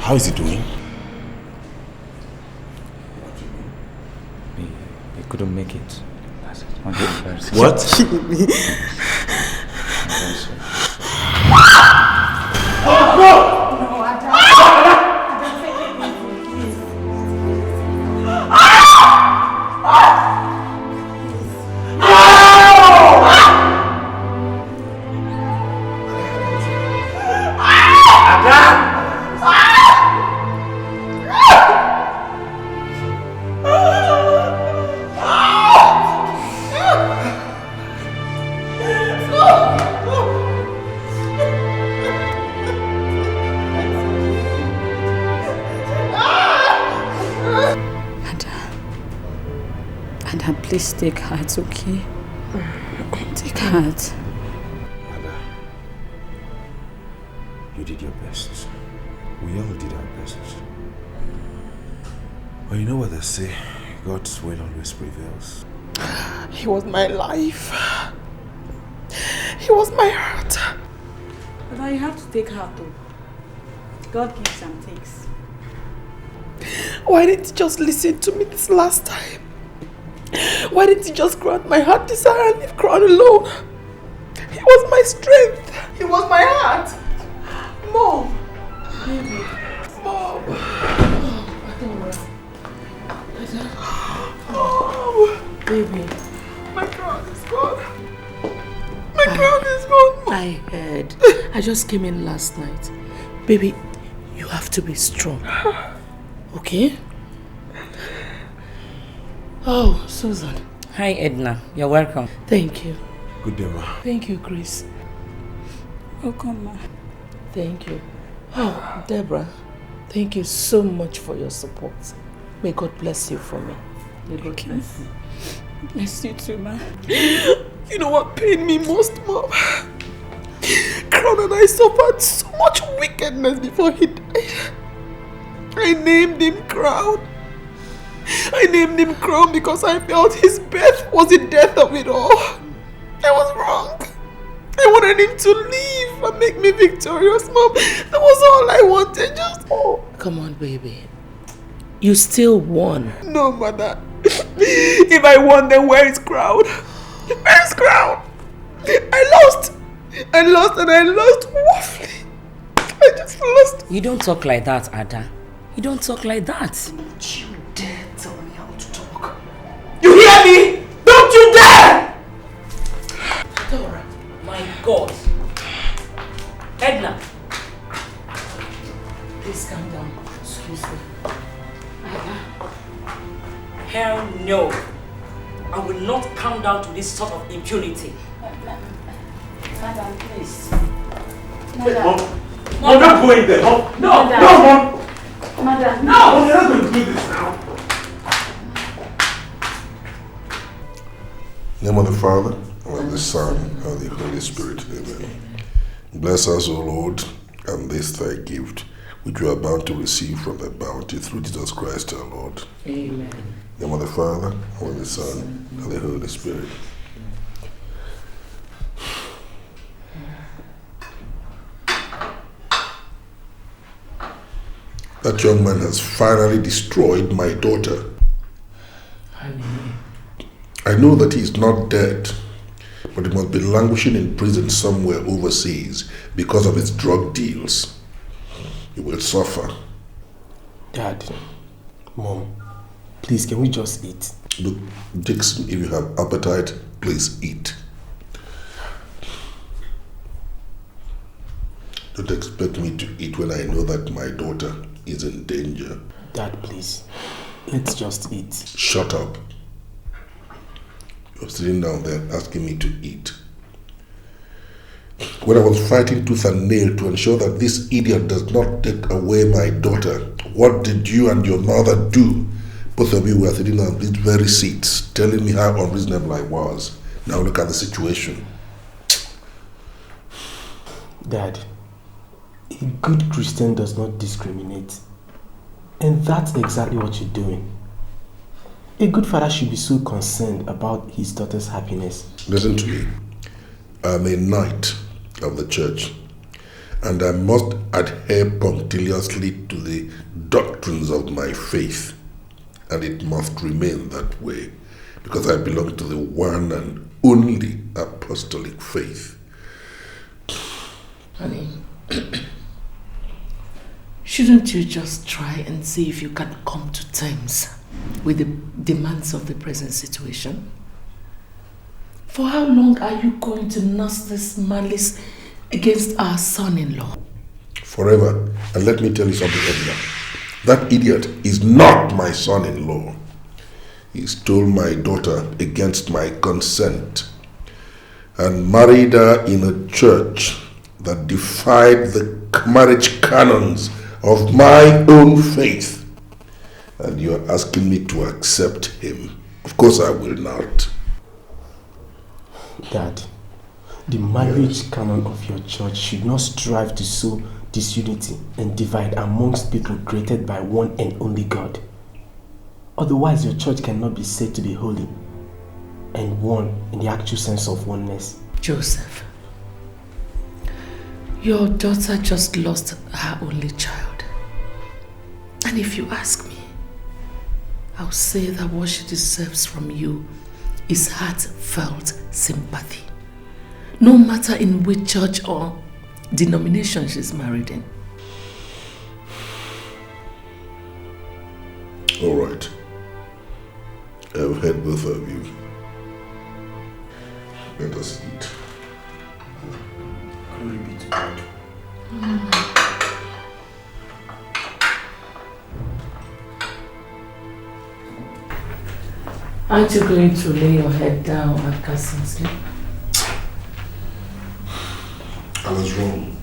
How is he doing? He couldn't make it. That's it. What? You're kidding me. Oh, no! Please take heart, okay? Take heart. Ada, you did your best. We all did our best. But you know what they say, God's will always prevails. He was my life. He was my heart. But now you have to take heart though. God gives and takes. Why didn't you just listen to me this last time? Why didn't you just grant my heart desire and leave Crown alone? He was my strength. He was my heart. Mom. Baby. Mom. Oh, baby. My crown is gone. My crown is gone. I heard. I just came in last night. Baby, you have to be strong. Okay? Oh, Susan. Hi, Edna. You're welcome. Thank you. Good day, ma. Thank you, Chris. Welcome, ma. Thank you. Oh, Deborah, thank you so much for your support. May God bless you for me. May God bless you. Bless you too, ma. You know what pained me most, Mom? Crown and I suffered so much wickedness before he died. I named him Crown. I named him Crown because I felt his birth was the death of it all. I was wrong. I wanted him to live and make me victorious, Mom. That was all I wanted, just... Oh. Come on, baby. You still won. No, Mother. If I won, then where is Crown? Where is Crown? I lost and I lost woefully. I just lost. You don't talk like that, Ada. You don't talk like that. Don't you dare tell me how to talk. You hear me? Don't you dare! Dora, my God. Edna. Please calm down. Excuse me. Hell no. I will not calm down to this sort of impunity. Madam, please. Mom, I'm not going there. Mom. No, Madam. no, Mom. Madam. No, Mom, you're not going to do this now. In the name of the Father, and of the Son, and of the Holy Spirit. Amen. Bless us, O Lord, and this thy gift, which we are bound to receive from thy bounty through Jesus Christ our Lord. Amen. In the name of the Father, and of the Son, and of the Holy Spirit. That young man has finally destroyed my daughter. I know that he is not dead, but he must be languishing in prison somewhere overseas because of his drug deals. He will suffer. Dad, Mom, please, can we just eat? Look, Dixon, if you have appetite, please eat. Don't expect me to eat when I know that my daughter is in danger. Dad, please, let's just eat. Shut up. You're sitting down there asking me to eat. When I was fighting tooth and nail to ensure that this idiot does not take away my daughter, what did you and your mother do? Both of you were sitting on these very seats, telling me how unreasonable I was. Now look at the situation. Dad, a good Christian does not discriminate. And that's exactly what you're doing. A good father should be so concerned about his daughter's happiness. Listen to me. I'm a knight of the church, and I must adhere punctiliously to the doctrines of my faith, and it must remain that way, because I belong to the one and only apostolic faith. Honey, shouldn't you just try and see if you can come to terms with the demands of the present situation? For how long are you going to nurse this malice against our son-in-law? Forever. And let me tell you something, Edna. That idiot is not my son-in-law. He stole my daughter against my consent and married her in a church that defied the marriage canons of my own faith. And you are asking me to accept him. Of course I will not. Dad, the marriage canon of your church should not strive to sow disunity and divide amongst people created by one and only God. Otherwise, your church cannot be said to be holy and one in the actual sense of oneness. Joseph, your daughter just lost her only child. And if you ask me, I'll say that what she deserves from you is heartfelt sympathy, no matter in which church or denomination she's married in. All right. I've heard both of you. Let us eat. Glory be to God. Aren't you going to lay your head down and cast some sleep? I was wrong.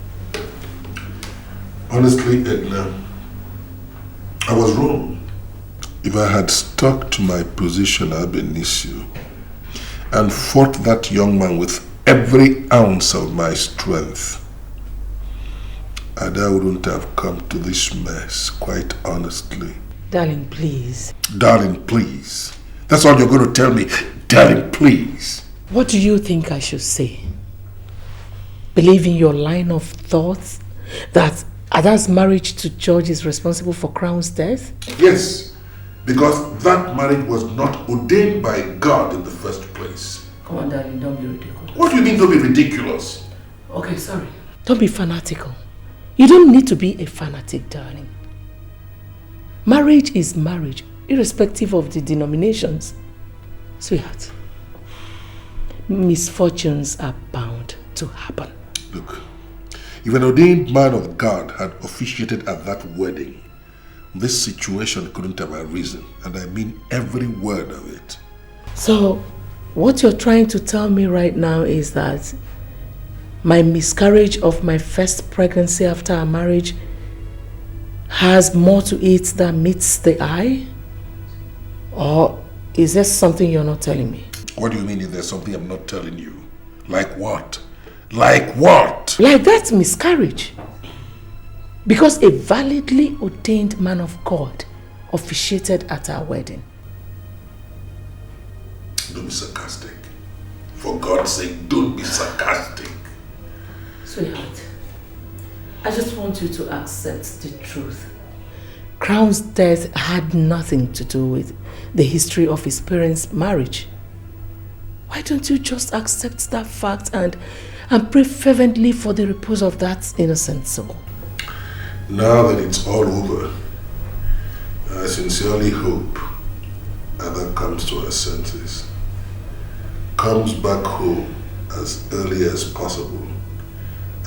Honestly, Edna, I was wrong. If I had stuck to my position ab initio, and fought that young man with every ounce of my strength, Ada wouldn't have come to this mess, quite honestly. Darling, please. Darling, please. That's all you're going to tell me. Darling, please. What do you think I should say? Believe in your line of thoughts that Ada's marriage to George is responsible for Crown's death? Yes, because that marriage was not ordained by God in the first place. Come on, darling, don't be ridiculous. What do you mean don't be ridiculous? Okay, sorry. Don't be fanatical. You don't need to be a fanatic, darling. Marriage is marriage, irrespective of the denominations. Sweetheart, misfortunes are bound to happen. Look, if an ordained man of God had officiated at that wedding, this situation couldn't have arisen, and I mean every word of it. So, what you're trying to tell me right now is that my miscarriage of my first pregnancy after our marriage has more to it than meets the eye? Or is there something you're not telling me? What do you mean if there's something I'm not telling you? Like what? Like what? Like that miscarriage. Because a validly ordained man of God officiated at our wedding. Don't be sarcastic. For God's sake, don't be sarcastic. Sweetheart, I just want you to accept the truth. Crown's death had nothing to do with the history of his parents' marriage. Why don't you just accept that fact and pray fervently for the repose of that innocent soul? Now that it's all over, I sincerely hope Ada comes to her senses, comes back home as early as possible,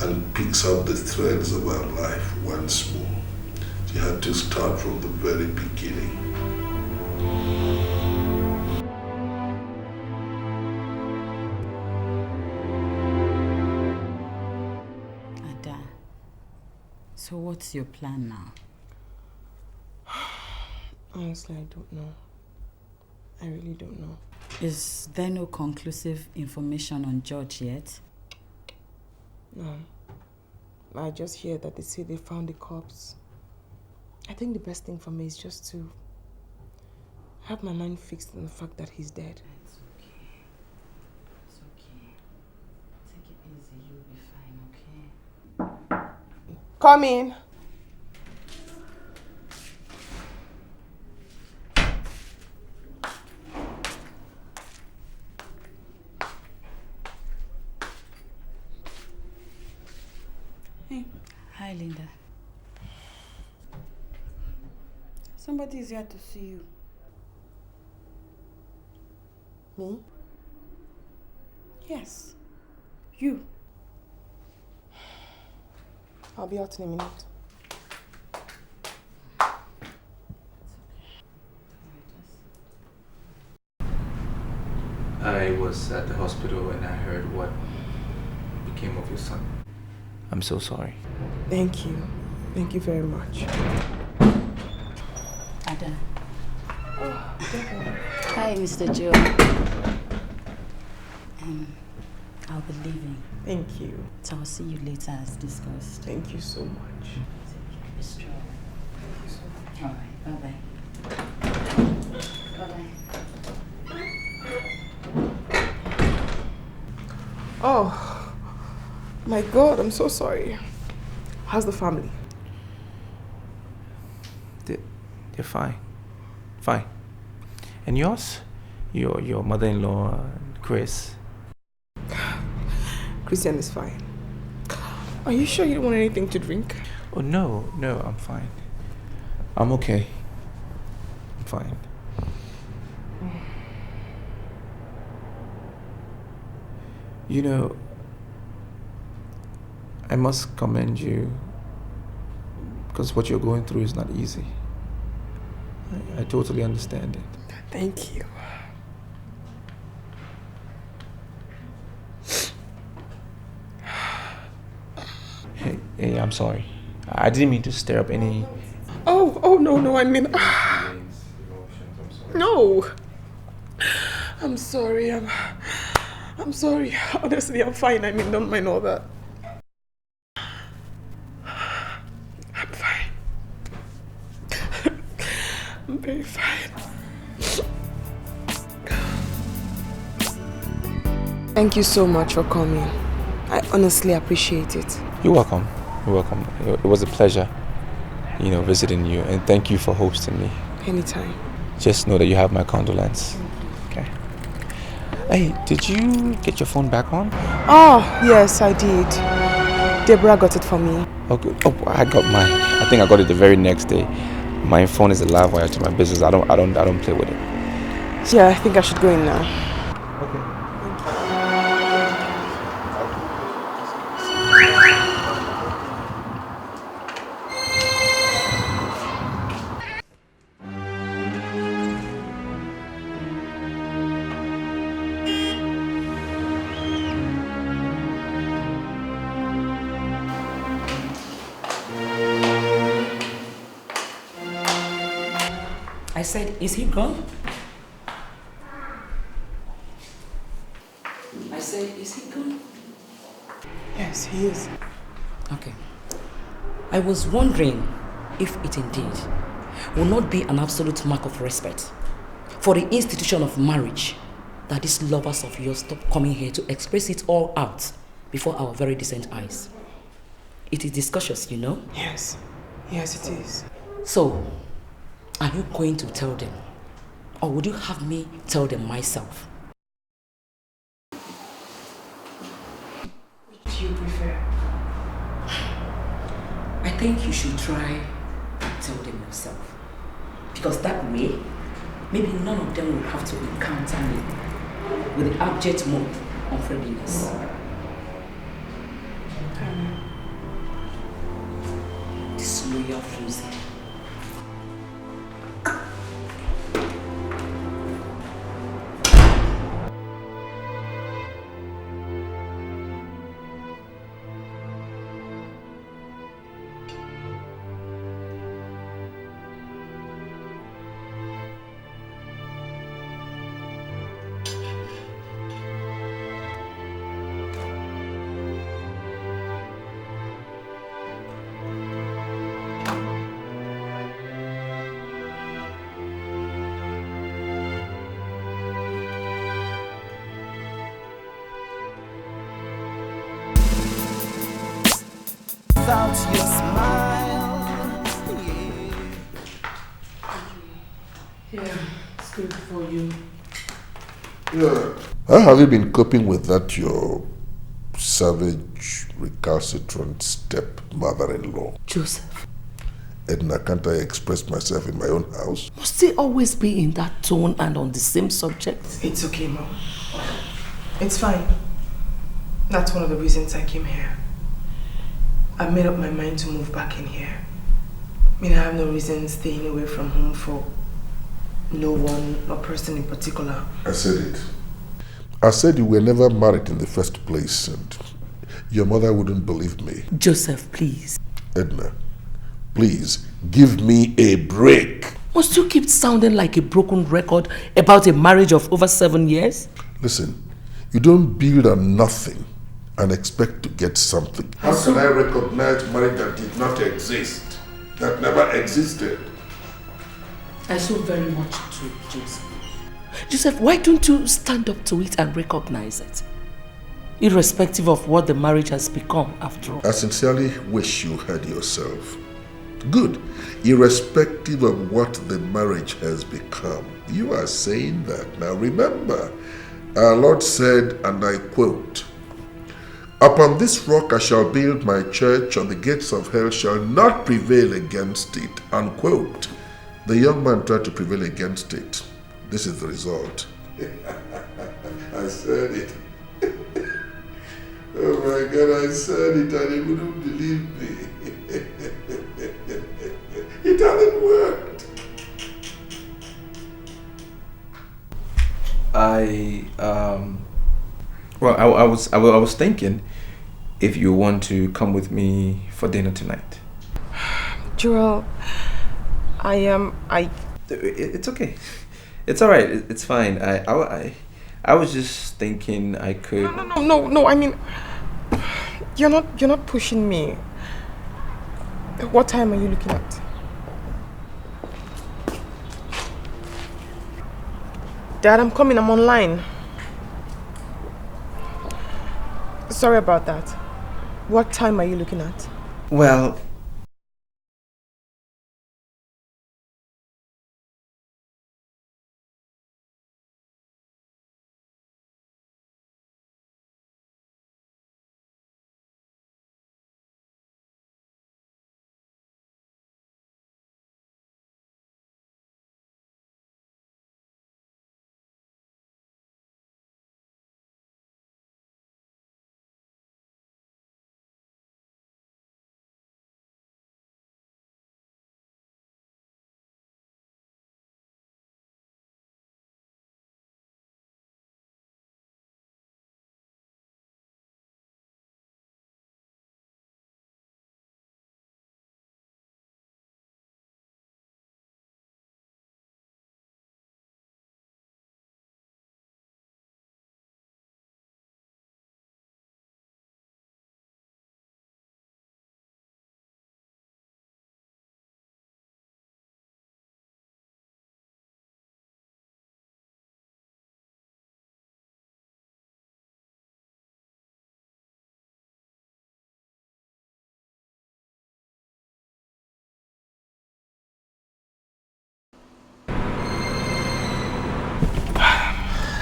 and picks up the threads of her life once more. She had to start from the very beginning. Ada, so what's your plan now? Honestly, I don't know. I really don't know. Is there no conclusive information on George yet? No. I just hear that they say they found the corpse. I think the best thing for me is just to have my mind fixed on the fact that he's dead. It's okay. It's okay. Take it easy. You'll be fine, okay? Come in. Hey. Hi, Linda. Somebody is here to see you. Me? Yes. You. I'll be out in a minute. I was at the hospital and I heard what became of your son. I'm so sorry. Thank you. Thank you very much. Ada. Oh, Hi, Mr. Joe. I'll be leaving. Thank you. So I'll see you later as discussed. Thank you so much. Be strong. Thank you so much. All right, bye-bye. Bye-bye. Oh, my God, I'm so sorry. How's the family? They're fine. Fine. And yours? Your mother-in-law, Chris? Christian is fine. Are you sure you don't want anything to drink? Oh, no, I'm fine. I'm okay. I'm fine. You know, I must commend you because what you're going through is not easy. I totally understand it. Thank you. Hey, I'm sorry. I didn't mean to stir up any... Oh, no, I mean... No. I'm sorry. I'm sorry. Honestly, I'm fine. I mean, don't mind all that. I'm fine. I'm very fine. Thank you so much for coming. I honestly appreciate it. You're welcome. You're welcome. It was a pleasure, visiting you, and thank you for hosting me. Anytime. Just know that you have my condolence. Okay. Hey, did you get your phone back on? Oh, yes, I did. Deborah got it for me. Okay. Oh, I got mine. I think I got it the very next day. My phone is a live wire to my business. I don't play with it. Yeah, I think I should go in now. Okay. I said, is he gone? I said, is he gone? Yes, he is. Okay. I was wondering if it indeed will not be an absolute mark of respect for the institution of marriage that these lovers of yours stop coming here to express it all out before our very decent eyes. It is discourteous, you know? Yes. Yes, it is. So, are you going to tell them? Or would you have me tell them myself? Which do you prefer? I think you should try and tell them yourself. Because that way, maybe none of them will have to encounter me with the abject mode of friendliness. Disloyal frenzy. Without your smile, yeah, it's good for you. Yeah. How have you been coping with that, your savage, recalcitrant stepmother-in-law? Joseph. Edna, can't I express myself in my own house? Must it always be in that tone and on the same subject? It's okay, Mom. It's fine. That's one of the reasons I came here. I made up my mind to move back in here. I mean, I have no reason staying away from home for no one or person in particular. I said it. I said you were never married in the first place and your mother wouldn't believe me. Joseph, please. Edna, please give me a break. Must you keep sounding like a broken record about a marriage of over 7 years? Listen, you don't build on nothing and expect to get something. How can I recognize marriage that did not exist, that never existed? I so very much do, Joseph. Joseph, why don't you stand up to it and recognize it? Irrespective of what the marriage has become after all. I sincerely wish you heard yourself. Good. Irrespective of what the marriage has become. You are saying that. Now remember, our Lord said, and I quote, "Upon this rock I shall build my church, and the gates of hell shall not prevail against it," unquote. The young man tried to prevail against it. This is the result. I said it. Oh my God, I said it and he wouldn't believe me. It hasn't worked. I was thinking if you want to come with me for dinner tonight. Joel, It's okay. It's all right. It's fine. I was just thinking I could... No, I mean... You're not pushing me. What time are you looking at? Dad, I'm coming. I'm online. Sorry about that. What time are you looking at? Well...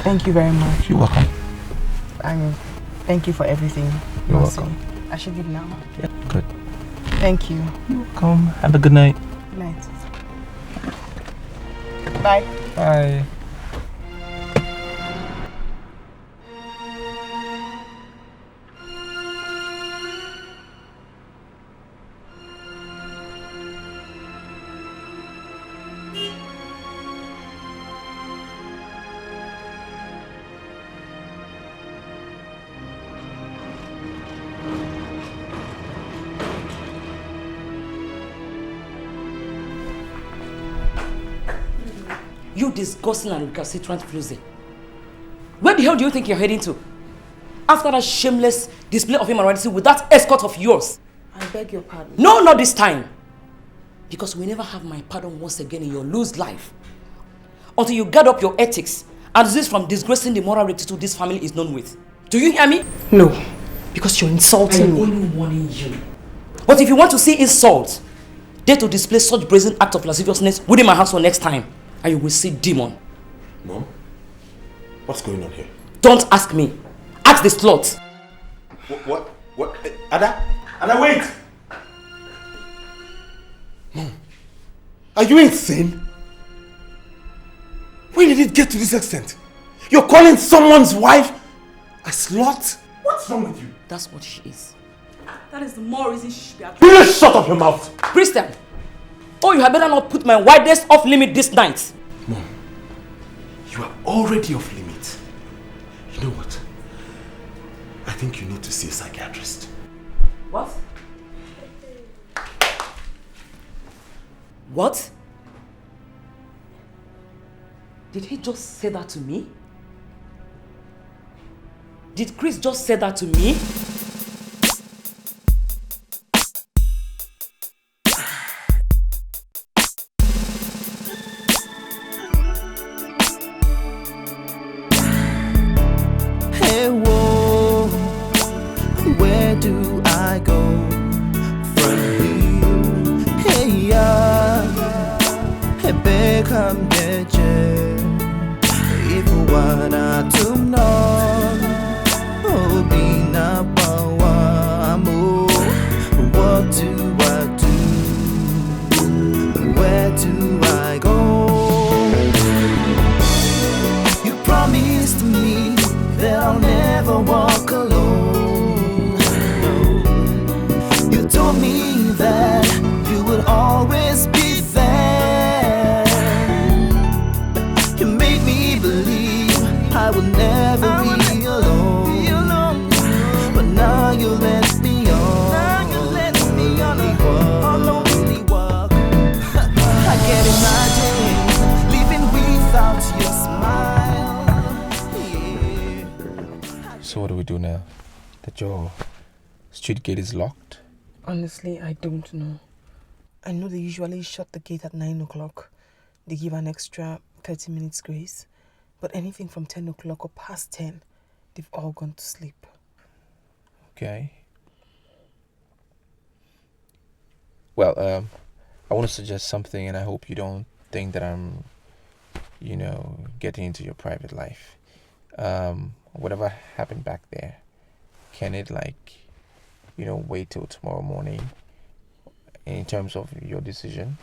Thank you very much. You're welcome. Thank you for everything. You're welcome. I should leave now. Yeah, good. Thank you. You're welcome. Have a good night. Good night. Bye. Bye. You disgusting and recalcitrant floozy. Where the hell do you think you're heading to? After that shameless display of immorality with that escort of yours. I beg your pardon. No, not this time. Because we never have my pardon once again in your loose life. Until you guard up your ethics and desist from disgracing the moral rectitude this family is known with. Do you hear me? No. Because you're insulting me. I'm only warning you. But if you want to see insult, dare to display such brazen act of lasciviousness within my household next time. And you will see demon. Mom? What's going on here? Don't ask me. Ask the slut. What? Ada? Ada, wait! Mom, are you insane? When did it get to this extent? You're calling someone's wife a slut? What's wrong with you? That's what she is. That is the more reason she should be at. You just shut up your mouth! Christian! Oh, you had better not put my widest off limit this night. Mom, you are already off limit. You know what? I think you need to see a psychiatrist. What? What? Did he just say that to me? Did Chris just say that to me? So what do we do now? That your street gate is locked? Honestly, I don't know. I know they usually shut the gate at 9 o'clock. They give an extra 30 minutes grace. But anything from 10 o'clock or past 10, they've all gone to sleep. Okay. Well, I want to suggest something, and I hope you don't think that I'm, getting into your private life. Whatever happened back there, can it wait till tomorrow morning in terms of your decision?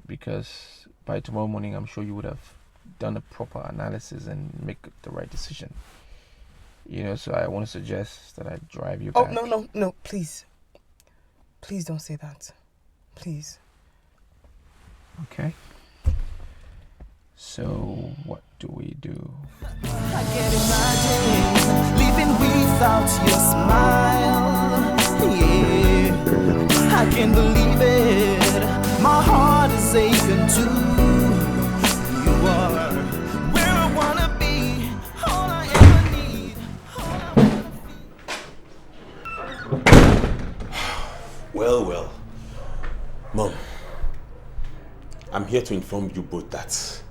Because by tomorrow morning, I'm sure you would have done a proper analysis and make the right decision. So I want to suggest that I drive you back. Oh, no, please. Please don't say that. Please. Okay. So what do we do? I can't imagine living without your smile. Yeah, I can't believe it. My heart is aching too. You are where I wanna be. All I ever need. Well. Mom, I'm here to inform you both that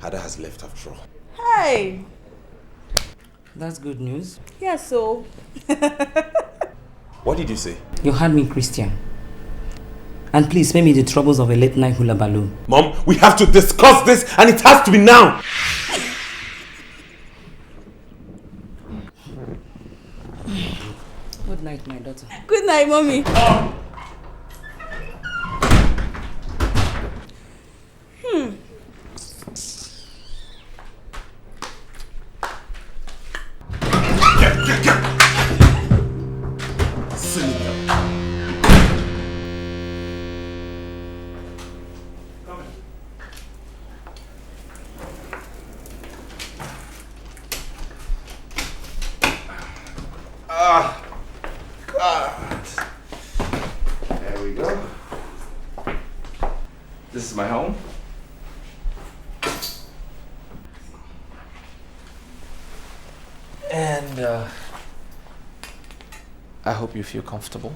Ada has left after all. Hey! That's good news. Yeah, so... What did you say? You heard me, Christian. And please spare me the troubles of a late night hula balloon. Mom, we have to discuss this and it has to be now! Good night, my daughter. Good night, mommy. God. There we go. This is my home. And I hope you feel comfortable.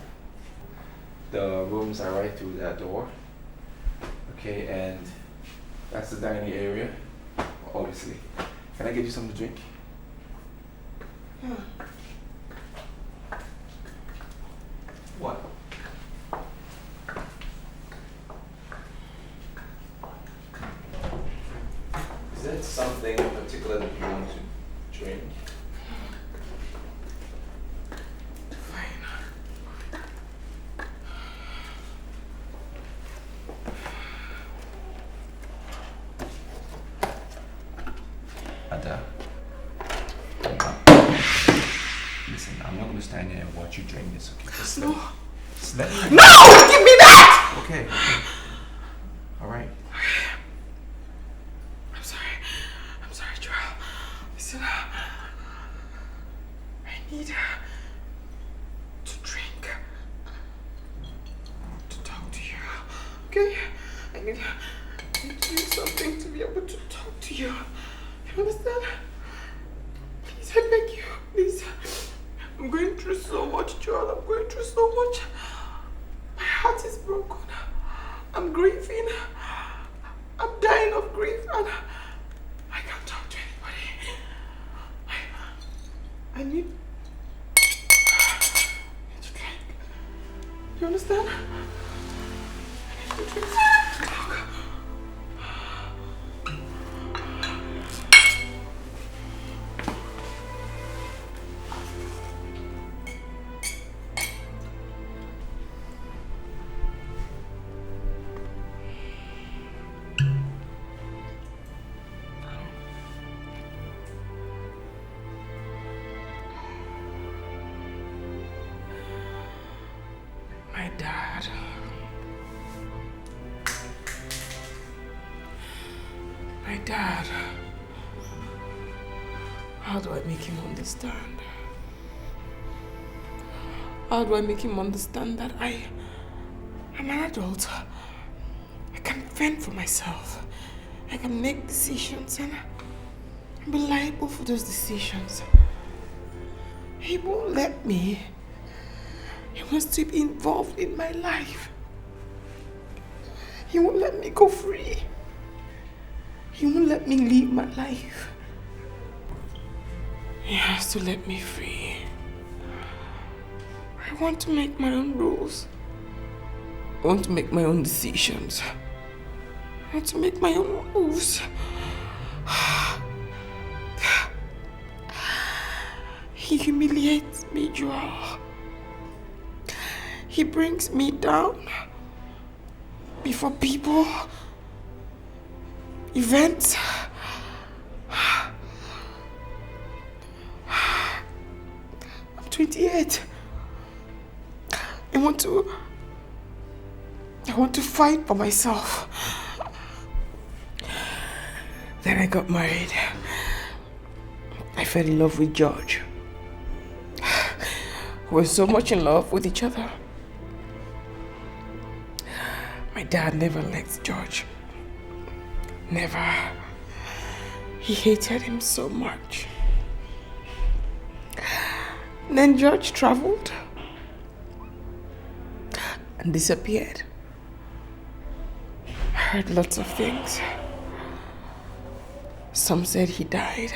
The rooms are right through that door. Okay, and that's the dining area, obviously. Can I get you something to drink? What? Is there something in particular that you want to drink? Ada. Listen, I'm not going to stand here and watch you drink this, okay? Just No. Let me... No! Give me that! Okay. All right. I'm sorry, Joel. Listen, I need to drink, to talk to you, okay? I need to do something to be able to talk to you. You understand? Please, I beg you, please. I'm going through so much, Joel. I'm going through so much. My heart is broken. I'm grieving. I'm dying of grief and I can't talk to anybody. I need to drink. You understand? I need to drink. My dad. My dad. How do I make him understand? How do I make him understand that I'm an adult? I can fend for myself. I can make decisions and be liable for those decisions. He won't let me. He wants to be involved in my life. He won't let me go free. He won't let me live my life. He has to let me free. I want to make my own rules. I want to make my own decisions. I want to make my own moves. He humiliates me, Joel. He brings me down before people, events. I'm 28. I want to fight for myself. Then I got married. I fell in love with George. We were so much in love with each other. My dad never liked George. Never. He hated him so much. Then George traveled and disappeared. I heard lots of things. Some said he died.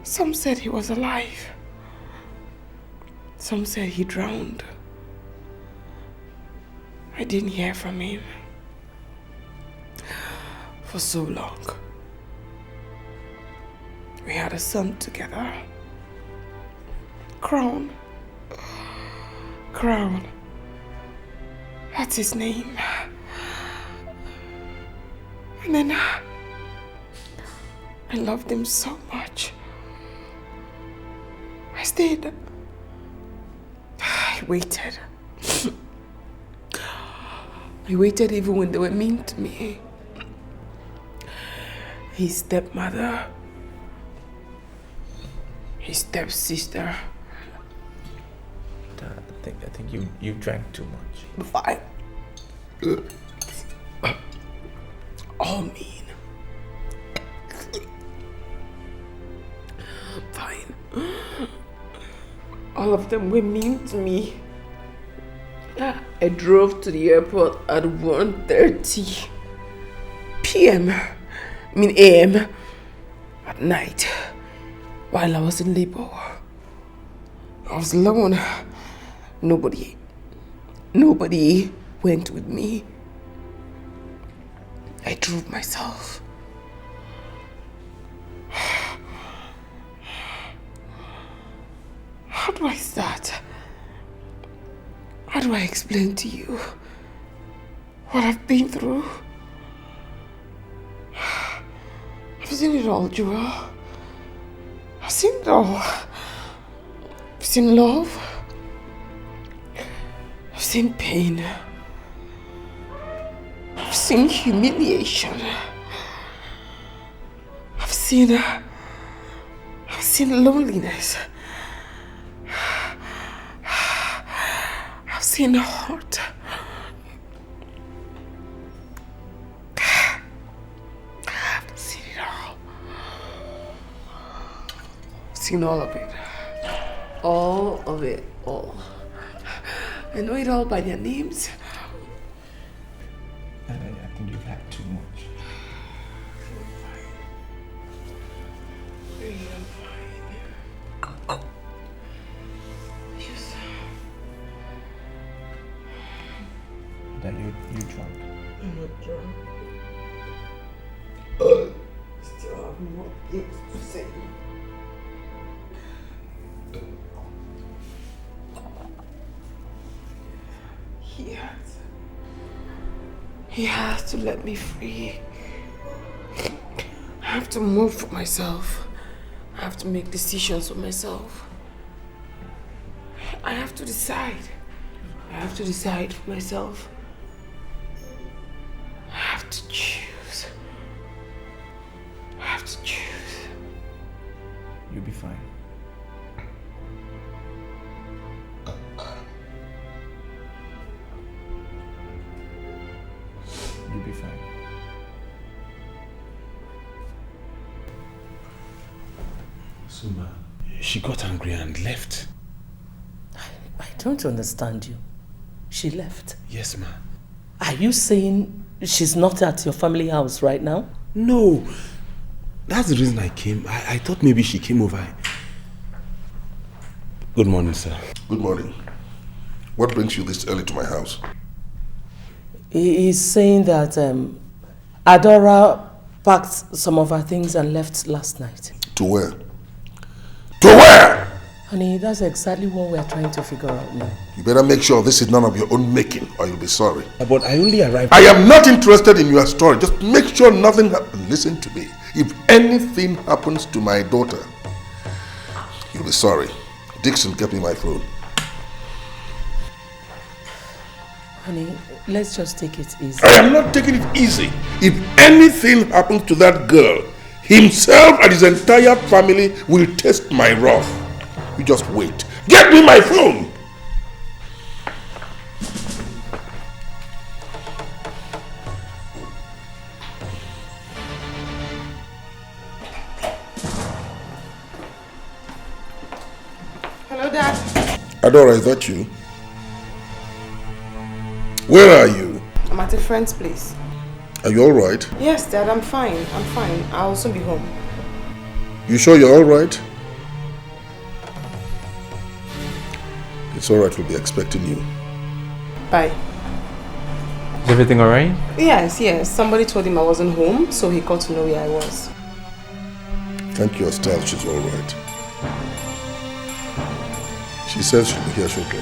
Some said he was alive. Some said he drowned. I didn't hear from him for so long. We had a son together. Crown. Crown. That's his name. And then I loved him so much. I stayed. I waited. I waited even when they were mean to me. His stepmother, his stepsister. I think you drank too much. Fine. All mean. Fine. All of them were mean to me. I drove to the airport at 1:30 p.m. AM at night while I was in labor. I was alone. Nobody went with me. I drove myself. How do I start? How do I explain to you what I've been through? I've seen it all, Joel. I've seen it all. I've seen love. I've seen pain. I've seen humiliation. I've seen loneliness. I've seen hurt. I've seen it all. I've seen all of it. All of it, all. I know it all by their names. I think you've had too much. That you drunk. I'm not drunk. Still have more things to say. He has to let me free. I have to move for myself. I have to make decisions for myself. I have to decide. I have to decide for myself. I have to choose. I have to choose. You'll be fine. You'll be fine. So, ma, she got angry and left. I don't understand you. She left? Yes, ma. Are you saying she's not at your family house right now? No. That's the reason I came. I thought maybe she came over. Good morning, sir. Good morning. What brings you this early to my house? He's saying that Adora packed some of her things and left last night. To where? To where? Honey, that's exactly what we're trying to figure out now. You better make sure this is none of your own making or you'll be sorry. But I only arrived... I am not interested in your story. Just make sure nothing happens. Listen to me. If anything happens to my daughter, you'll be sorry. Dixon kept me my phone. Honey, let's just take it easy. I am not taking it easy. If anything happens to that girl, himself and his entire family will taste my wrath. You just wait. Get me my phone! Hello, Dad. Adora, is that you? Where are you? I'm at a friend's place. Are you alright? Yes, Dad, I'm fine. I'm fine. I'll soon be home. You sure you're alright? It's alright, we'll be expecting you. Bye. Is everything alright? Yes. Somebody told him I wasn't home, so he got to know where I was. Thank your style, she's alright. She says she'll be here shortly.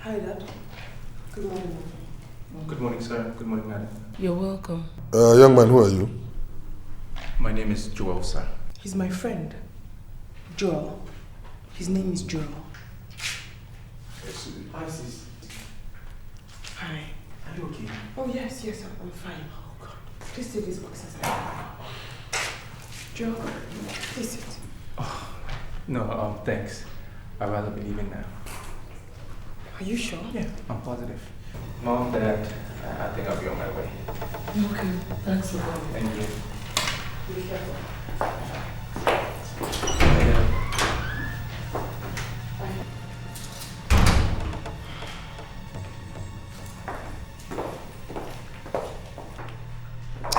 Hi, Dad. Good morning. Good morning, sir. Good morning, madam. You're welcome. Young man, who are you? My name is Joel, sir. He's my friend. Joel. His name is Joel. Hi, sis. Hi. Are you okay? Oh, yes, I'm fine. Oh, God. Please take this box inside. Joel, please sit. No, thanks. I'd rather be leaving now. Are you sure? Yeah, I'm positive. Mom, Dad, I think I'll be on my way. Okay, thanks for coming. Thank you. Be careful.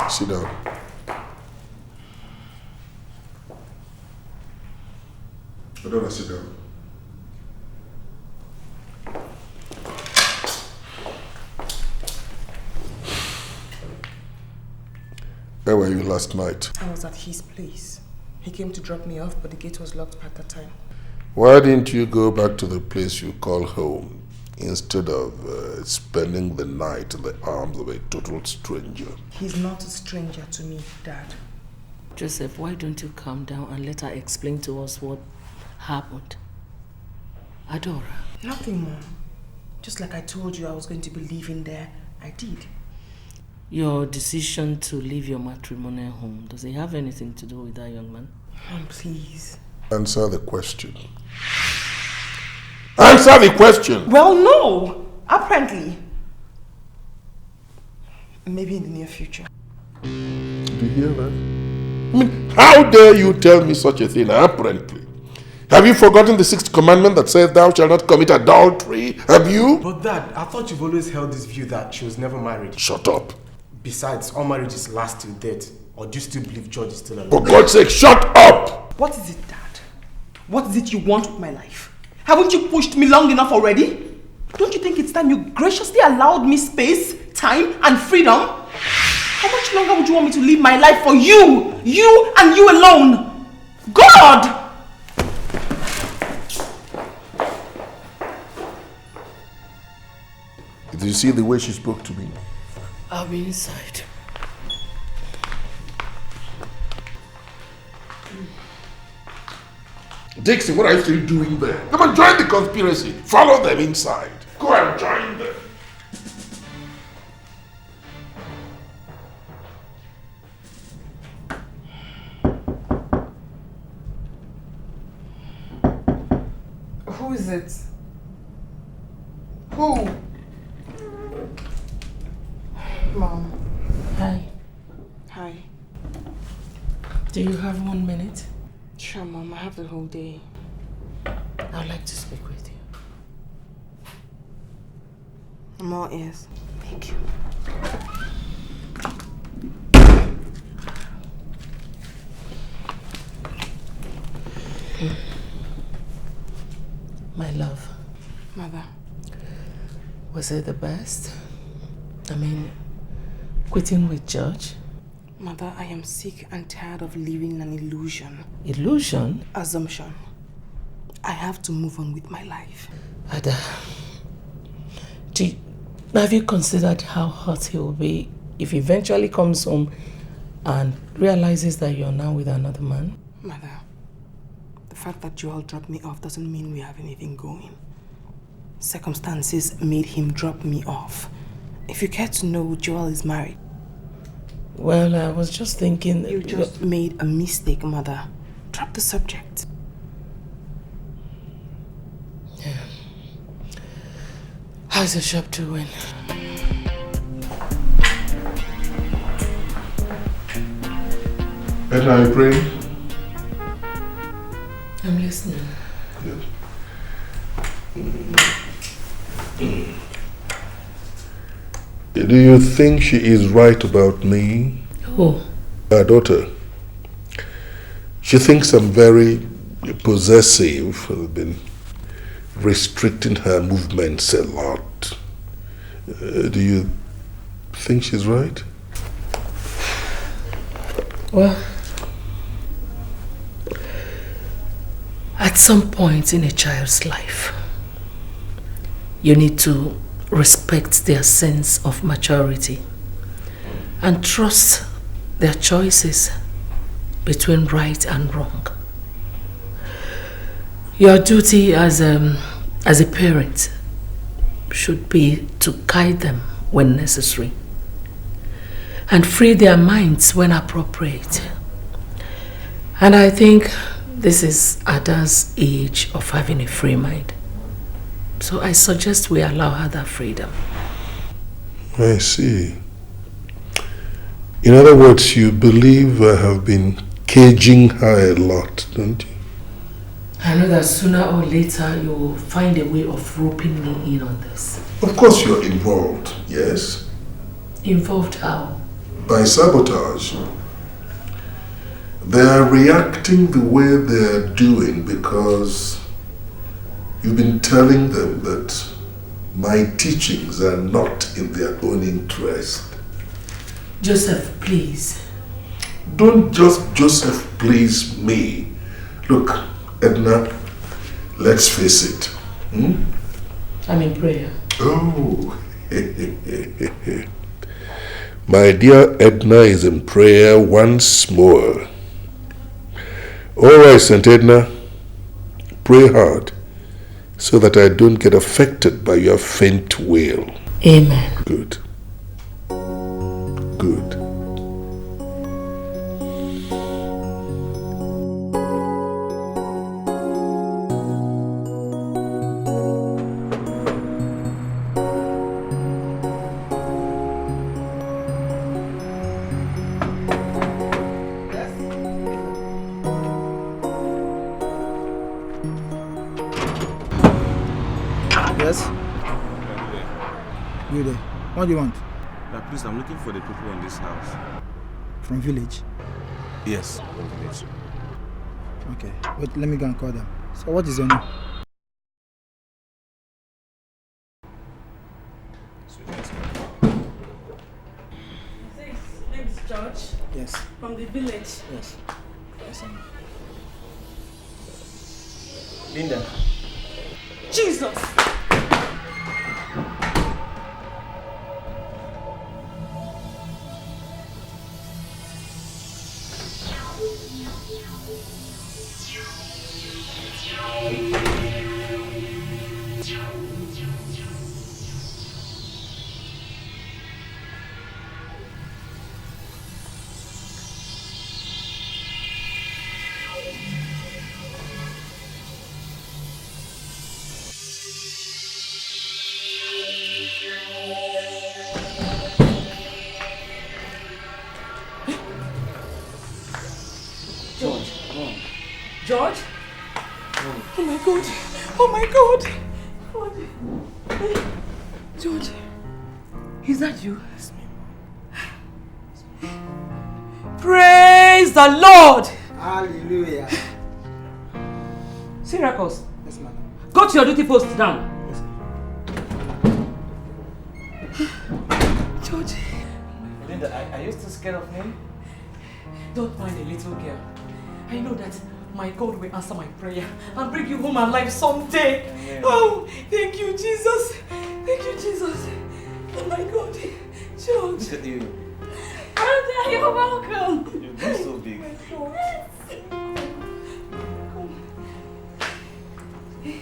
Sit down. Adora, sit down. Where were you last night? I was at his place. He came to drop me off, but the gate was locked at that time. Why didn't you go back to the place you call home instead of spending the night in the arms of a total stranger? He's not a stranger to me, Dad. Joseph, why don't you calm down and let her explain to us what happened? Adora. Nothing, Mom. Just like I told you I was going to be living there, I did. Your decision to leave your matrimonial home, does it have anything to do with that young man? Mom, please. Answer the question. Answer the question! Well, no! Apparently. Maybe in the near future. Do you hear that? I mean, how dare you tell me such a thing, apparently? Have you forgotten the 6th commandment that says thou shalt not commit adultery? Have you? But Dad, I thought you've always held this view that she was never married. Shut up. Besides, all marriages last till death. Or do you still believe George is still alive? For God's sake, shut up! What is it, Dad? What is it you want with my life? Haven't you pushed me long enough already? Don't you think it's time you graciously allowed me space, time, and freedom? How much longer would you want me to live my life for you? You and you alone? God! Did you see the way she spoke to me? I'll be inside. Dixie, what are you still doing there? Come on, join the conspiracy. Follow them inside. Go and join them. Who is it? Who? Mom. Hi. Hi. Do you have 1 minute? Sure, Mom. I have the whole day. I'd like to speak with you. I'm all ears. Thank you. My love. Mother. Was it the best? I mean, quitting with George? Mother, I am sick and tired of living an illusion. Illusion? Assumption. I have to move on with my life. Ada, have you considered how hurt he will be if he eventually comes home and realizes that you're now with another man? Mother, the fact that Joel dropped me off doesn't mean we have anything going. Circumstances made him drop me off. If you care to know, Joel is married. Well, I was just thinking... You just made a mistake, Mother. Drop the subject. Yeah. How's the shop doing? And are you praying? I'm listening. Good. Do you think she is right about me? Who? Her daughter. She thinks I'm very possessive. I've been restricting her movements a lot. Do you think she's right? Well, at some point in a child's life, you need to respect their sense of maturity and trust their choices between right and wrong. Your duty as a parent should be to guide them when necessary and free their minds when appropriate. And I think this is Ada's age of having a free mind. So I suggest we allow her that freedom. I see. In other words, you believe I have been caging her a lot, don't you? I know that sooner or later you will find a way of roping me in on this. Of course you're involved, yes. Involved how? By sabotage. They are reacting the way they are doing because you've been telling them that my teachings are not in their own interest. Joseph, please. Don't just Joseph please me. Look, Edna, let's face it. Hmm? I'm in prayer. Oh. My dear Edna is in prayer once more. All right, St. Edna. Pray hard so that I don't get affected by your faint wail. Amen. Good. Good. Yes? You there? What do you want? Please, I'm looking for the people in this house. From village? Yes, from village. Okay. Wait, let me go and call them. So what is your name? His name is George. Yes. From the village. Yes. Yes, Linda. Jesus! George? Oh my God. Oh my God. George, is that you? Praise the Lord! Hallelujah. Syracuse. Yes, madam. Go to your duty post now. George. Linda, are you still scared of him? Don't mind a little girl. I know that my God will answer my prayer and bring you home alive someday. Amen. Oh, thank you, Jesus. Thank you, Jesus. Oh my God. George. Look at you. Brother, you're welcome. You've been so big.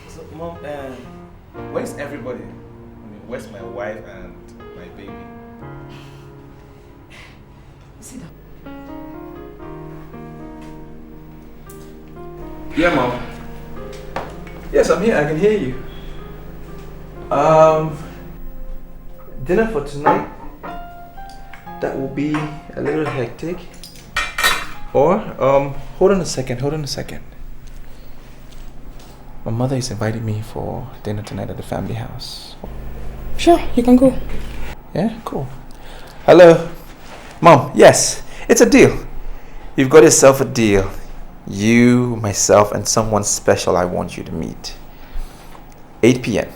So, Mom, where's everybody? I mean, where's my wife and my baby? Sit down. Yeah, Mom. Yes, I'm here. I can hear you. Dinner for tonight. That will be a little hectic. Or, hold on a second. My mother is inviting me for dinner tonight at the family house. Sure, you can go. Yeah, cool. Hello. Mom, yes, it's a deal. You've got yourself a deal. You, myself, and someone special I want you to meet. 8 p.m.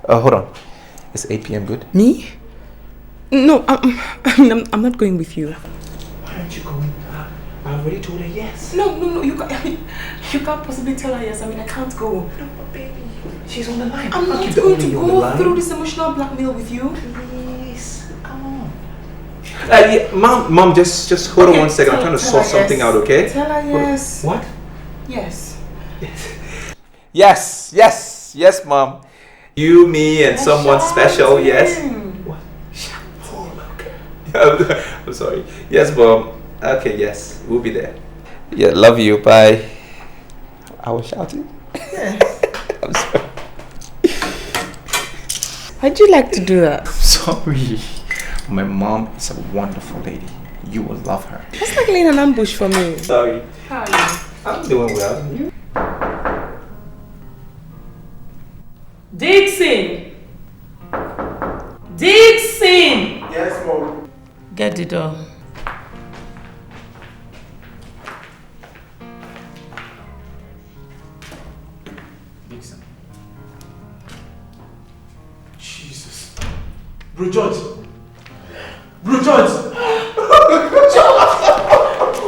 Hold on. Is 8 p.m. good? Me? No, I'm not going with you. Why aren't you going? I already told her yes. No, you can't possibly tell her yes. I mean, I can't go. No, but baby, she's on the line. I'm not going to go through this emotional blackmail with you. Please, come on. Yeah, Mom, just hold on one second. I'm trying to sort something out, okay? Tell her yes. What? Yes. Yes, Mom. You, me, and someone special, yes. What? Okay. I'm sorry. Yes, Mom. Okay, yes, we'll be there. Yeah, love you. Bye. I was shouting. Yes. I'm sorry. Why'd you like to do that? I'm sorry. My mom is a wonderful lady. You will love her. That's like laying an ambush for me. Sorry. How are you? I'm doing well. You? Dixon! Yes, Mom. Get the door. Dixon. Jesus. Bro George! Bro George!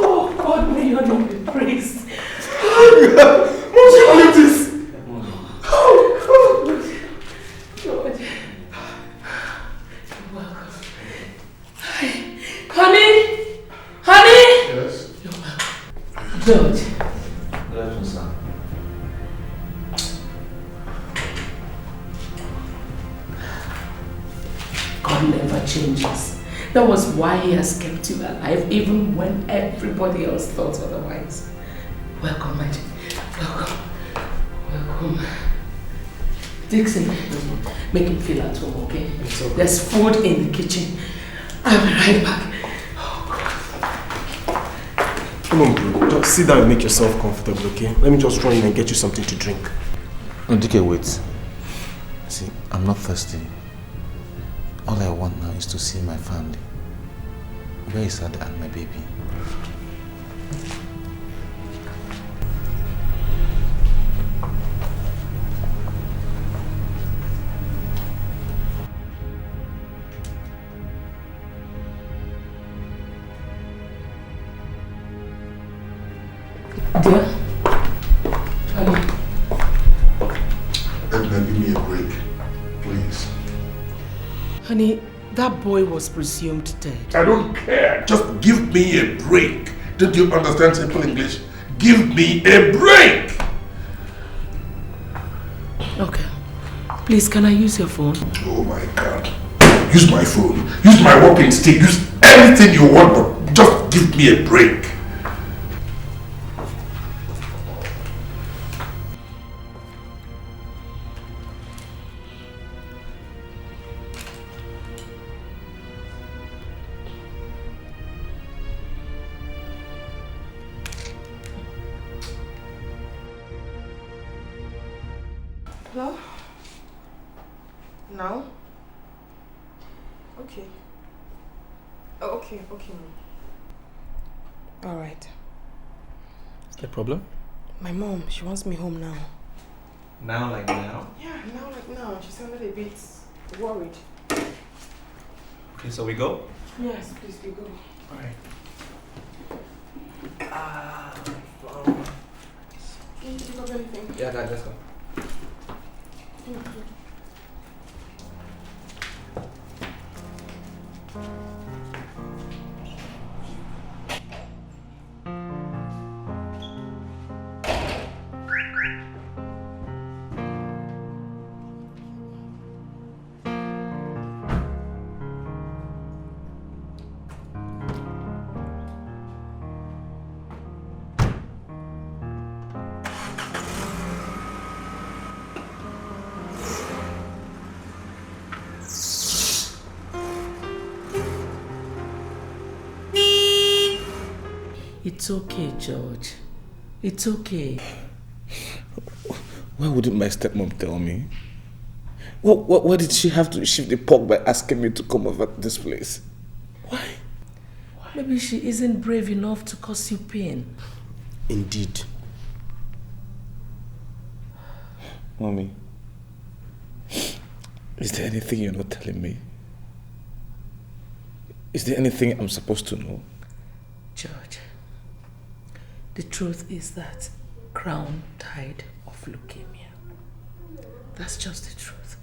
Oh God, may your name be praised. What's all of this? George. You're welcome. Honey? Yes? You're welcome. George. Good afternoon, sir. God never changes. That was why He has kept you alive, even when everybody else thought otherwise. Welcome, my dear. Welcome. Dixon, make him feel at home, okay? Okay. There's food in the kitchen. I'll be right back. Come on, bro. Just sit down and make yourself comfortable, okay? Let me just run in and get you something to drink. No, Dikeh, wait. See, I'm not thirsty. All I want now is to see my family. Where is Ada and my baby? Dear? Honey. Edna, give me a break, please. Honey, that boy was presumed dead. I don't care. Just give me a break. Did you understand simple English? Give me a break! Okay. Please, can I use your phone? Oh my God. Use my phone. Use my walking stick. Use anything you want, but just give me a break. Hello? Now? Okay. Oh, okay. Alright. Is there a problem? My mom, she wants me home now. Now, like now? Yeah, now. She sounded a bit worried. Okay, so we go? Yes, please, we go. Alright. Can you think of anything? Yeah, Dad, let's go. Thank you. It's okay, George. It's okay. Why wouldn't my stepmom tell me? Why did she have to shift the pork by asking me to come over to this place? Why? Maybe she isn't brave enough to cause you pain. Indeed. Mommy, is there anything you're not telling me? Is there anything I'm supposed to know? George, the truth is that Crown died of leukemia. That's just the truth.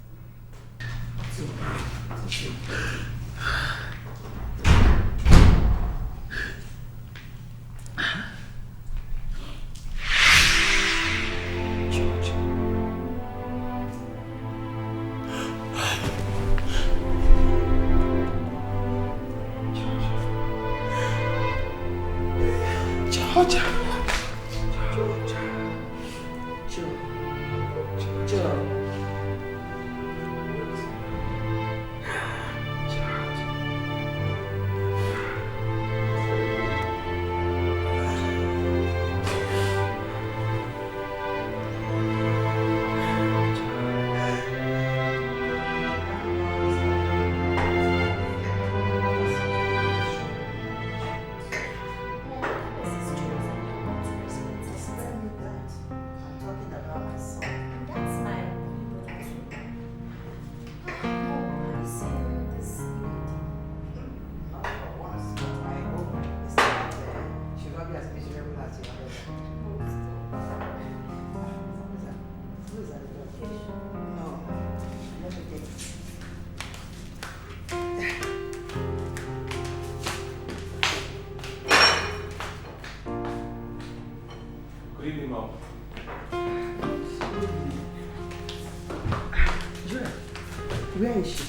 Where is she?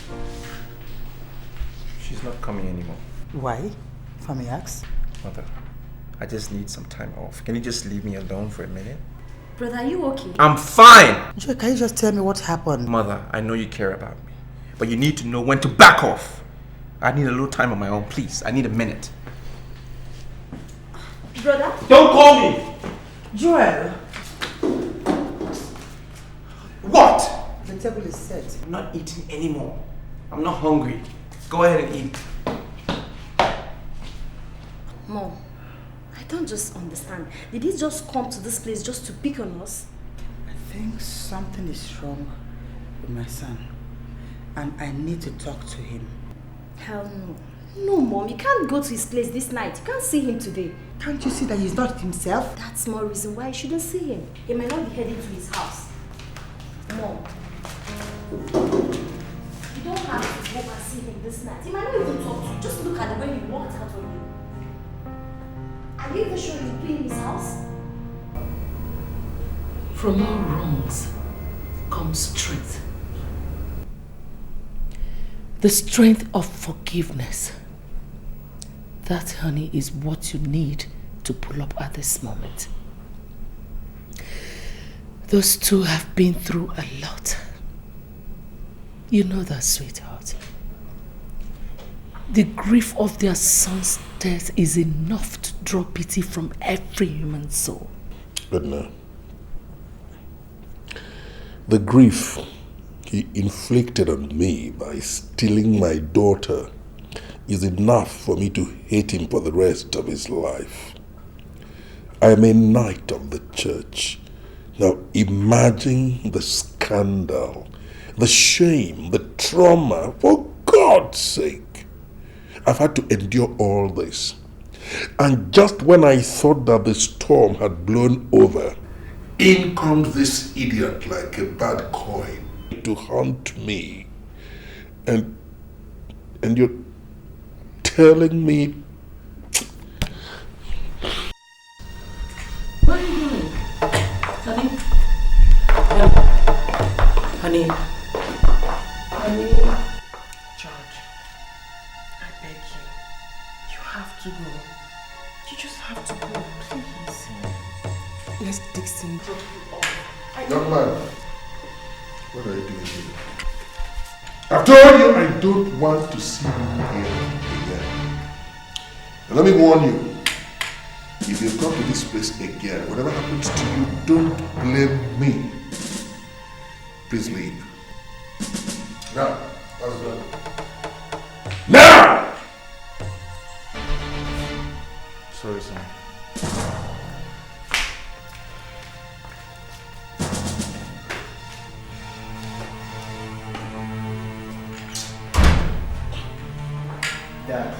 She's not coming anymore. Why? If I may ask. Mother, I just need some time off. Can you just leave me alone for a minute? Brother, are you okay? I'm fine! Joy, can you just tell me what happened? Mother, I know you care about me, but you need to know when to back off. I need a little time on my own, please. I need a minute. Brother? Don't call me! Joel! What? The table is set. I'm not eating anymore. I'm not hungry. Go ahead and eat. Mom, I don't just understand. Did he just come to this place just to pick on us? I think something is wrong with my son. And I need to talk to him. Hell no. No, Mom, you can't go to his place this night. You can't see him today. Can't you see that he's not himself? That's more reason why you shouldn't see him. He might not be heading to his house. Mom, you don't have to go and see him this night. He might not even talk to you. Just look at the way he walked out on you. Are you even sure he'll be in his house? From all wrongs comes strength. The strength of forgiveness. That, honey, is what you need to pull up at this moment. Those two have been through a lot. You know that, sweetheart. The grief of their son's death is enough to draw pity from every human soul. But no. The grief he inflicted on me by stealing my daughter is enough for me to hate him for the rest of his life. I am a knight of the church. Now imagine the scandal, the shame, the trauma, for God's sake. I've had to endure all this. And just when I thought that the storm had blown over, in comes this idiot like a bad coin to haunt me. And you're telling me... What are you doing? Honey? Honey? Honey? George, I beg you. You have to go. You just have to go, please. Let's Dixon drop you off. Young man, what are you doing here? I've told you I don't want to see you here again. And let me warn you, if you come to this place again, whatever happens to you, don't blame me. Please leave. Now, let's go. Now! Sorry, son. Dad,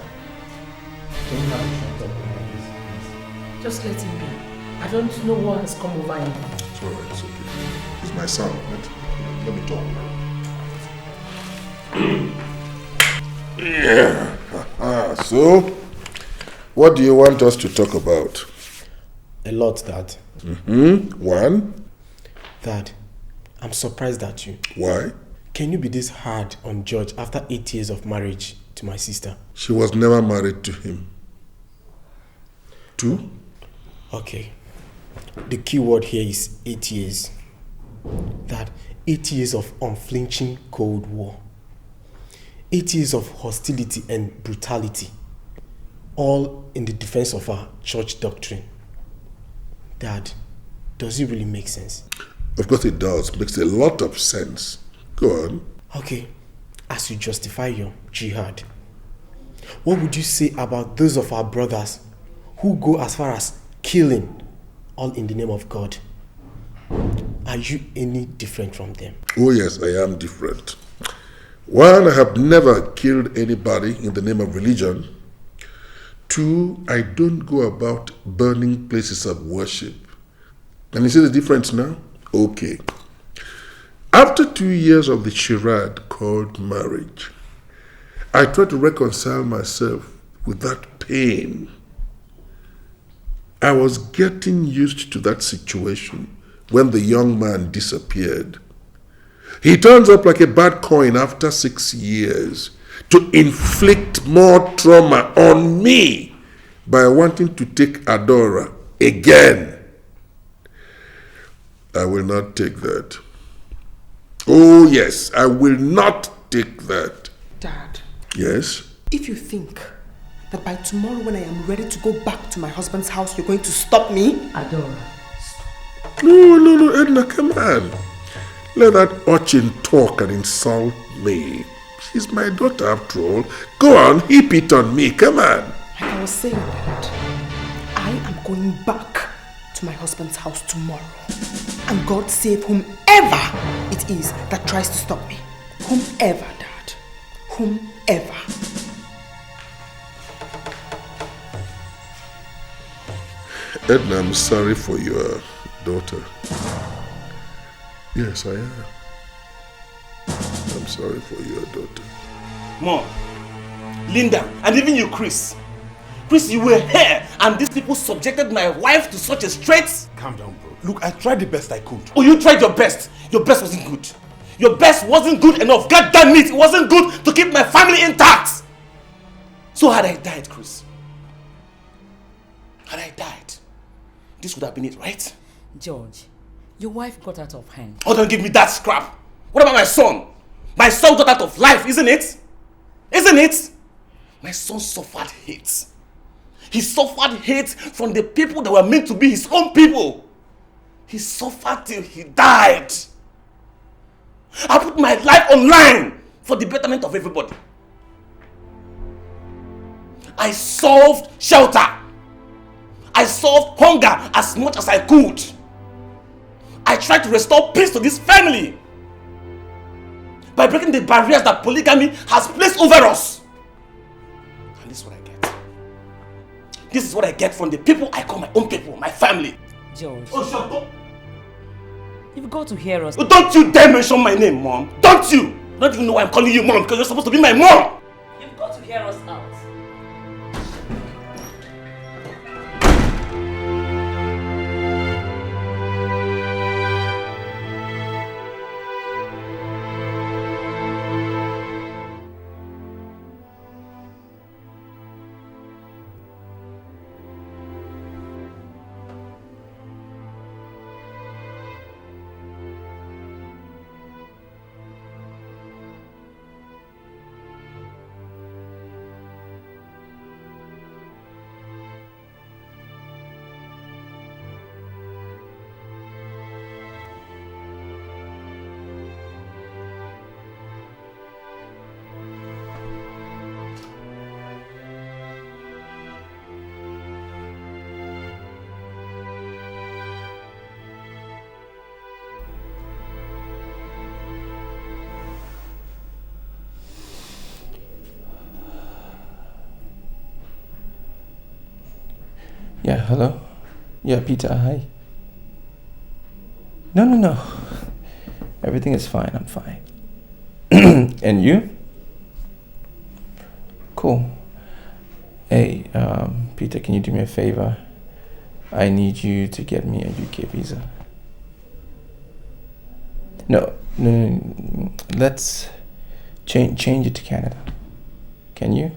can you have a shut up like this, please? Just let him be. I don't know what has come over him. It's alright, it's okay. He's my son. Let me talk. Yeah. So, what do you want us to talk about? A lot, Dad. One? Dad, I'm surprised at you. Why? Can you be this hard on George after 8 years of marriage to my sister? She was never married to him. 2? Okay. The key word here is 8 years. That 8 years of unflinching Cold War. 8 years of hostility and brutality. All in the defense of our church doctrine. Dad, does it really make sense? Of course it does. Makes a lot of sense. Go on. Okay. As you justify your jihad, what would you say about those of our brothers who go as far as killing, all in the name of God? Are you any different from them? Oh yes, I am different. One, I have never killed anybody in the name of religion. 2, I don't go about burning places of worship. Can you see the difference now? Okay. After 2 years of the charade called marriage, I tried to reconcile myself with that pain. I was getting used to that situation when the young man disappeared. He turns up like a bad coin after 6 years to inflict more trauma on me by wanting to take Adora again. I will not take that. Oh yes, I will not take that. Dad. Yes? If you think that by tomorrow when I am ready to go back to my husband's house, you're going to stop me? Adora. No, Edna, come on. Let that urchin talk and insult me. She's my daughter after all. Go on, heap it on me, come on. Like I was saying, Dad, I am going back to my husband's house tomorrow. And God save whomever it is that tries to stop me. Whomever, Dad. Whomever. Edna, I'm sorry for your daughter. Yes, I am. I'm sorry for your daughter. Mom, Linda, and even you, Chris. Chris, you were here, and these people subjected my wife to such a strait. Calm down, bro. Look, I tried the best I could. Oh, you tried your best. Your best wasn't good. Your best wasn't good enough. God damn it, it wasn't good to keep my family intact. So had I died, Chris, had I died, this would have been it, right? George, your wife got out of hand. Oh, don't give me that scrap. What about my son? My son got out of life, isn't it? Isn't it? My son suffered hate. He suffered hate from the people that were meant to be his own people. He suffered till he died. I put my life online for the betterment of everybody. I solved shelter. I solved hunger as much as I could. I tried to restore peace to this family by breaking the barriers that polygamy has placed over us. And this is what I get. This is what I get from the people I call my own people, my family. George. Oh, shut up. You've got to hear us. Oh, don't you dare mention my name, Mom. Don't you? I don't even know why I'm calling you Mom, because you're supposed to be my mom. You've got to hear us out. Yeah, hello? Yeah, Peter, hi. No. Everything is fine, I'm fine. And you? Cool. Hey, Peter, can you do me a favor? I need you to get me a UK visa. No. Let's change it to Canada. Can you?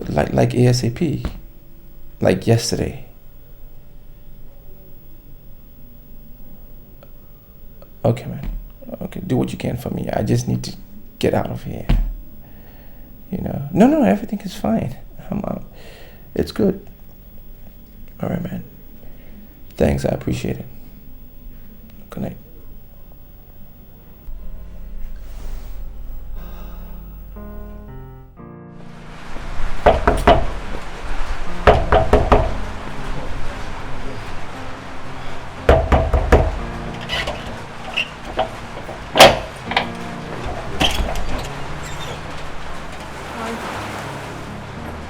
Like ASAP. Like yesterday. Okay, man. Okay, do what you can for me. I just need to get out of here. You know. No, everything is fine. It's good. Alright, man. Thanks, I appreciate it. Good night.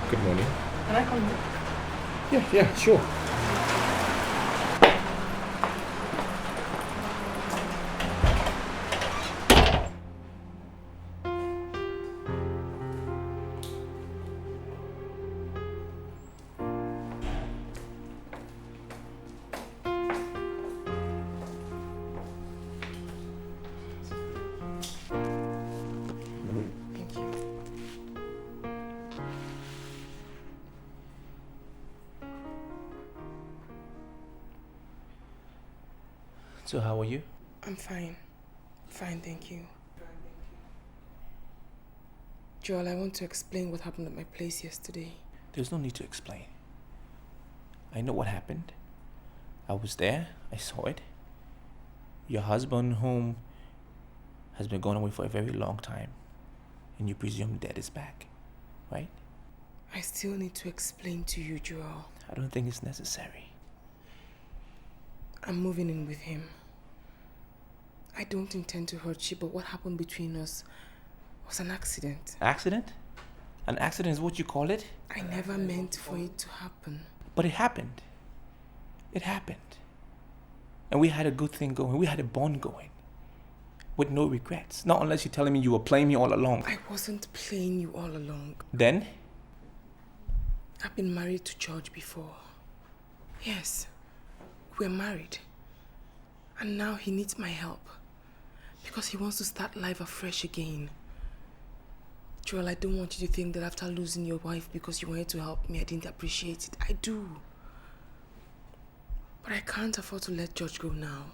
Good morning. Can I come in? Yeah, sure. So how are you? I'm fine. Fine, thank you. Joel, I want to explain what happened at my place yesterday. There's no need to explain. I know what happened. I was there. I saw it. Your husband, whom has been going away for a very long time, and you presume Dad is back, right? I still need to explain to you, Joel. I don't think it's necessary. I'm moving in with him. I don't intend to hurt you, but what happened between us was an accident. Accident? An accident is what you call it? I never meant for it to happen. But it happened. It happened. And we had a good thing going. We had a bond going. With no regrets. Not unless you're telling me you were playing me all along. I wasn't playing you all along. Then? I've been married to George before. Yes. We're married. And now he needs my help. Because he wants to start life afresh again. Joel, I don't want you to think that after losing your wife because you wanted to help me, I didn't appreciate it. I do. But I can't afford to let George go now.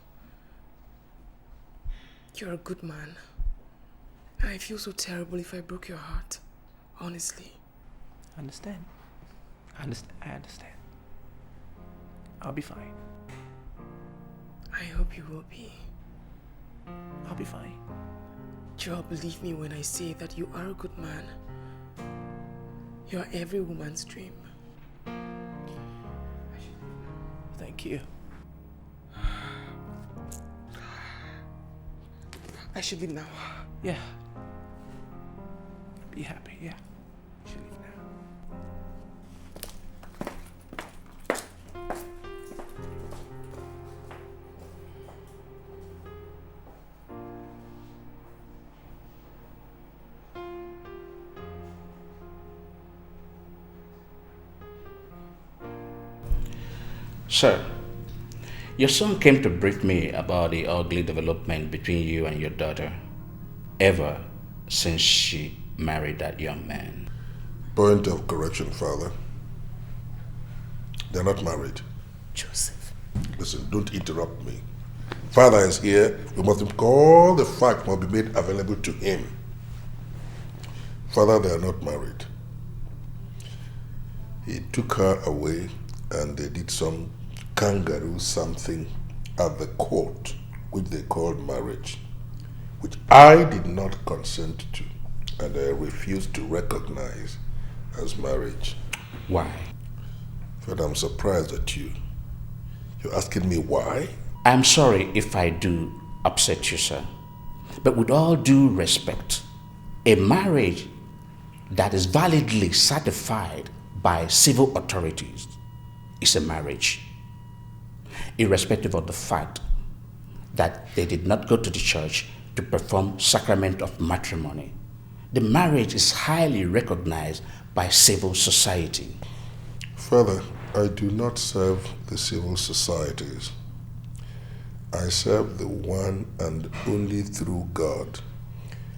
You're a good man. And I feel so terrible if I broke your heart. Honestly. I understand. I understand. I'll be fine. I hope you will be. I'll be fine. Joel, believe me when I say that you are a good man. You are every woman's dream. Thank you. I should leave now. Yeah. Be happy, yeah. You should leave now. Sir, your son came to brief me about the ugly development between you and your daughter ever since she married that young man. Point of correction, Father. They're not married. Joseph. Listen, don't interrupt me. Father is here. We must all the facts must be made available to him. Father, they are not married. He took her away and they did some kangaroo something at the court, which they called marriage, which I did not consent to and I refused to recognize as marriage. Why? Father, I'm surprised at you. You're asking me why? I'm sorry if I do upset you, sir. But with all due respect, a marriage that is validly certified by civil authorities is a marriage, irrespective of the fact that they did not go to the church to perform sacrament of matrimony. The marriage is highly recognized by civil society. Father, I do not serve the civil societies. I serve the one and only true God,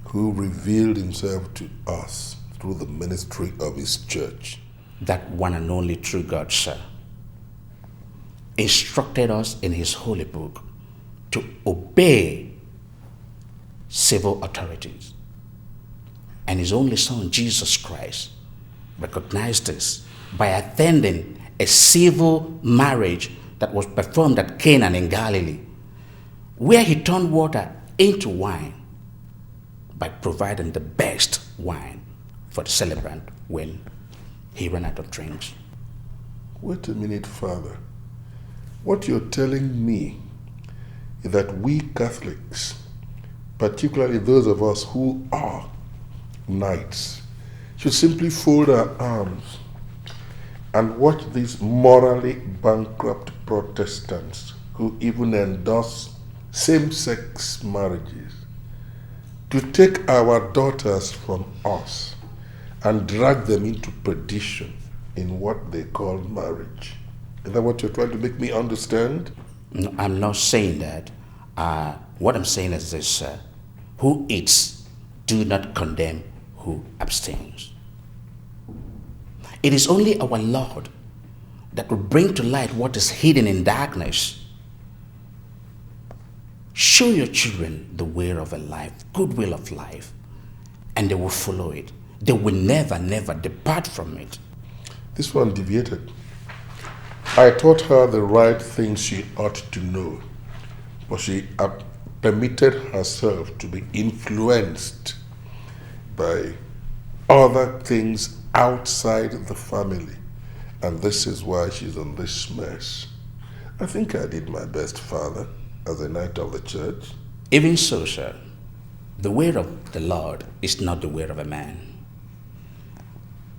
who revealed himself to us through the ministry of his church. That one and only true God, sir, instructed us in his holy book to obey civil authorities. And his only son, Jesus Christ, recognized this by attending a civil marriage that was performed at Cana in Galilee, where he turned water into wine by providing the best wine for the celebrant when he ran out of drinks. Wait a minute, Father. What you're telling me is that we Catholics, particularly those of us who are knights, should simply fold our arms and watch these morally bankrupt Protestants who even endorse same-sex marriages to take our daughters from us and drag them into perdition in what they call marriage. Is that what you're trying to make me understand? No, I'm not saying that. What I'm saying is this, who eats, do not condemn who abstains. It is only our Lord that will bring to light what is hidden in darkness. Show your children the way of a life, good will of life, and they will follow it. They will never, never depart from it. This one deviated. I taught her the right things she ought to know, but she permitted herself to be influenced by other things outside the family. And this is why she's in this mess. I think I did my best, Father, as a knight of the church. Even so, sir, the way of the Lord is not the way of a man.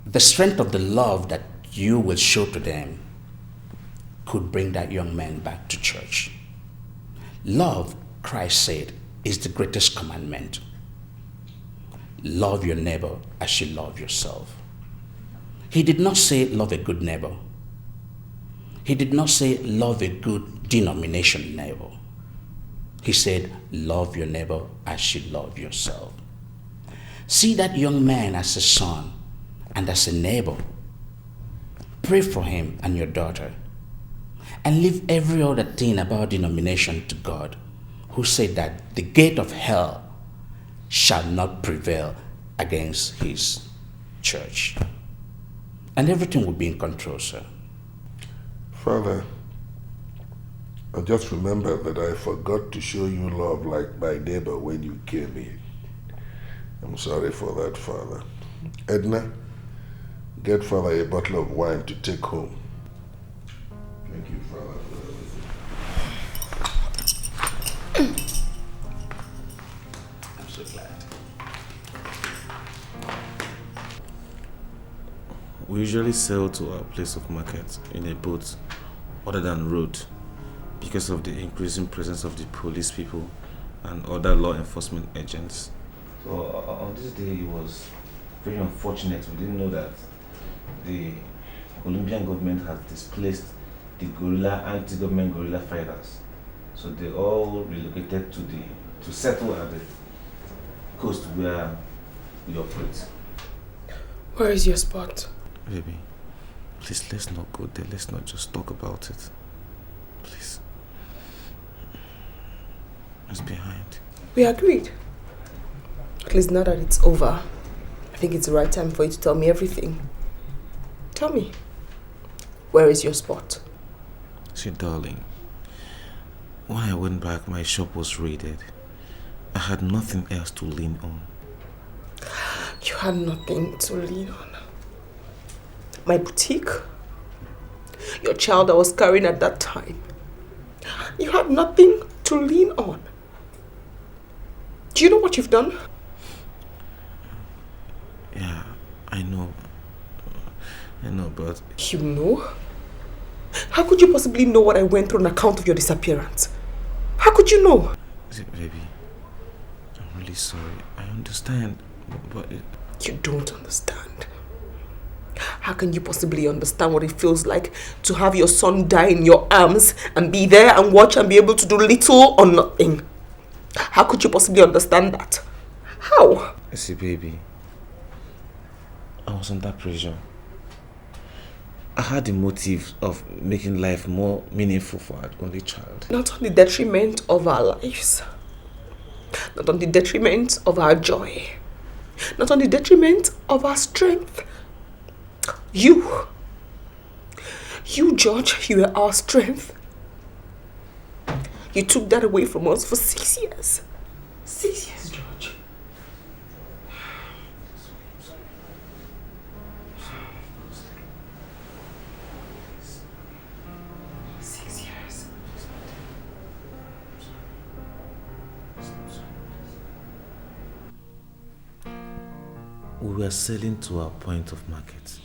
The strength of the love that you will show to them could bring that young man back to church. Love, Christ said, is the greatest commandment. Love your neighbor as you love yourself. He did not say love a good neighbor. He did not say love a good denomination neighbor. He said love your neighbor as you love yourself. See that young man as a son and as a neighbor. Pray for him and your daughter. And leave every other thing about denomination to God, who said that the gate of hell shall not prevail against his church. And everything will be in control, sir. Father, I just remembered that I forgot to show you love like my neighbor when you came in. I'm sorry for that, Father. Edna, get Father a bottle of wine to take home. Thank you, Father, for everything. I'm so glad. We usually sail to our place of market in a boat other than road because of the increasing presence of the police people and other law enforcement agents. So on this day, it was very unfortunate. We didn't know that the Colombian government has displaced the anti-government guerrilla fighters. So they all relocated to settle at the coast where we operate. Where is your spot? Baby, please, let's not go there. Let's not just talk about it. Please. It's behind. We agreed. At least now that it's over, I think it's the right time for you to tell me everything. Tell me, where is your spot? See, darling, when I went back, my shop was raided. I had nothing else to lean on. You had nothing to lean on. My boutique? Your child I was carrying at that time. You had nothing to lean on. Do you know what you've done? Yeah, I know. But... You know? How could you possibly know what I went through on account of your disappearance? How could you know? See, baby, I'm really sorry. I understand, but... You don't understand. How can you possibly understand what it feels like to have your son die in your arms and be there and watch and be able to do little or nothing? How could you possibly understand that? How? See, baby, I was under pressure. I had the motive of making life more meaningful for our only child. Not on the detriment of our lives. Not on the detriment of our joy. Not on the detriment of our strength. You, George, you were our strength. You took that away from us for 6 years. 6 years, George. We were sailing to our point of market.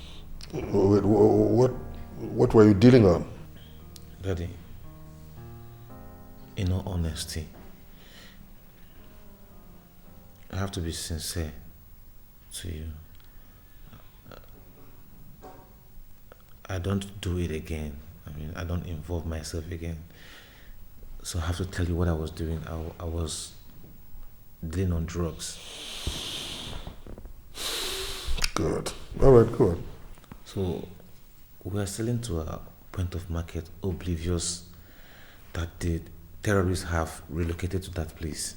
Wait, what were you dealing on? Daddy, in all honesty, I have to be sincere to you. I don't do it again. I mean, I don't involve myself again. So I have to tell you what I was doing. I was dealing on drugs. Good. All right, go on. So we were selling to a point of market, oblivious that the terrorists have relocated to that place.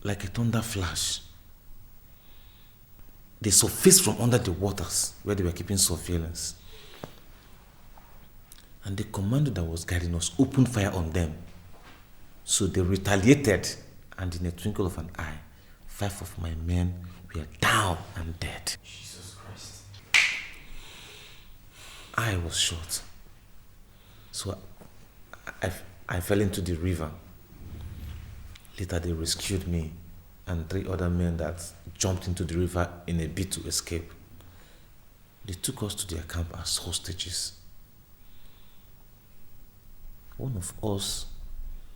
Like a thunder flash, they surfaced from under the waters where they were keeping surveillance. And the commando that was guiding us opened fire on them. So they retaliated, and in a twinkle of an eye, 5 of my men were down and dead. Jesus Christ. I was shot. So I fell into the river. Later they rescued me and 3 other men that jumped into the river in a bid to escape. They took us to their camp as hostages. One of us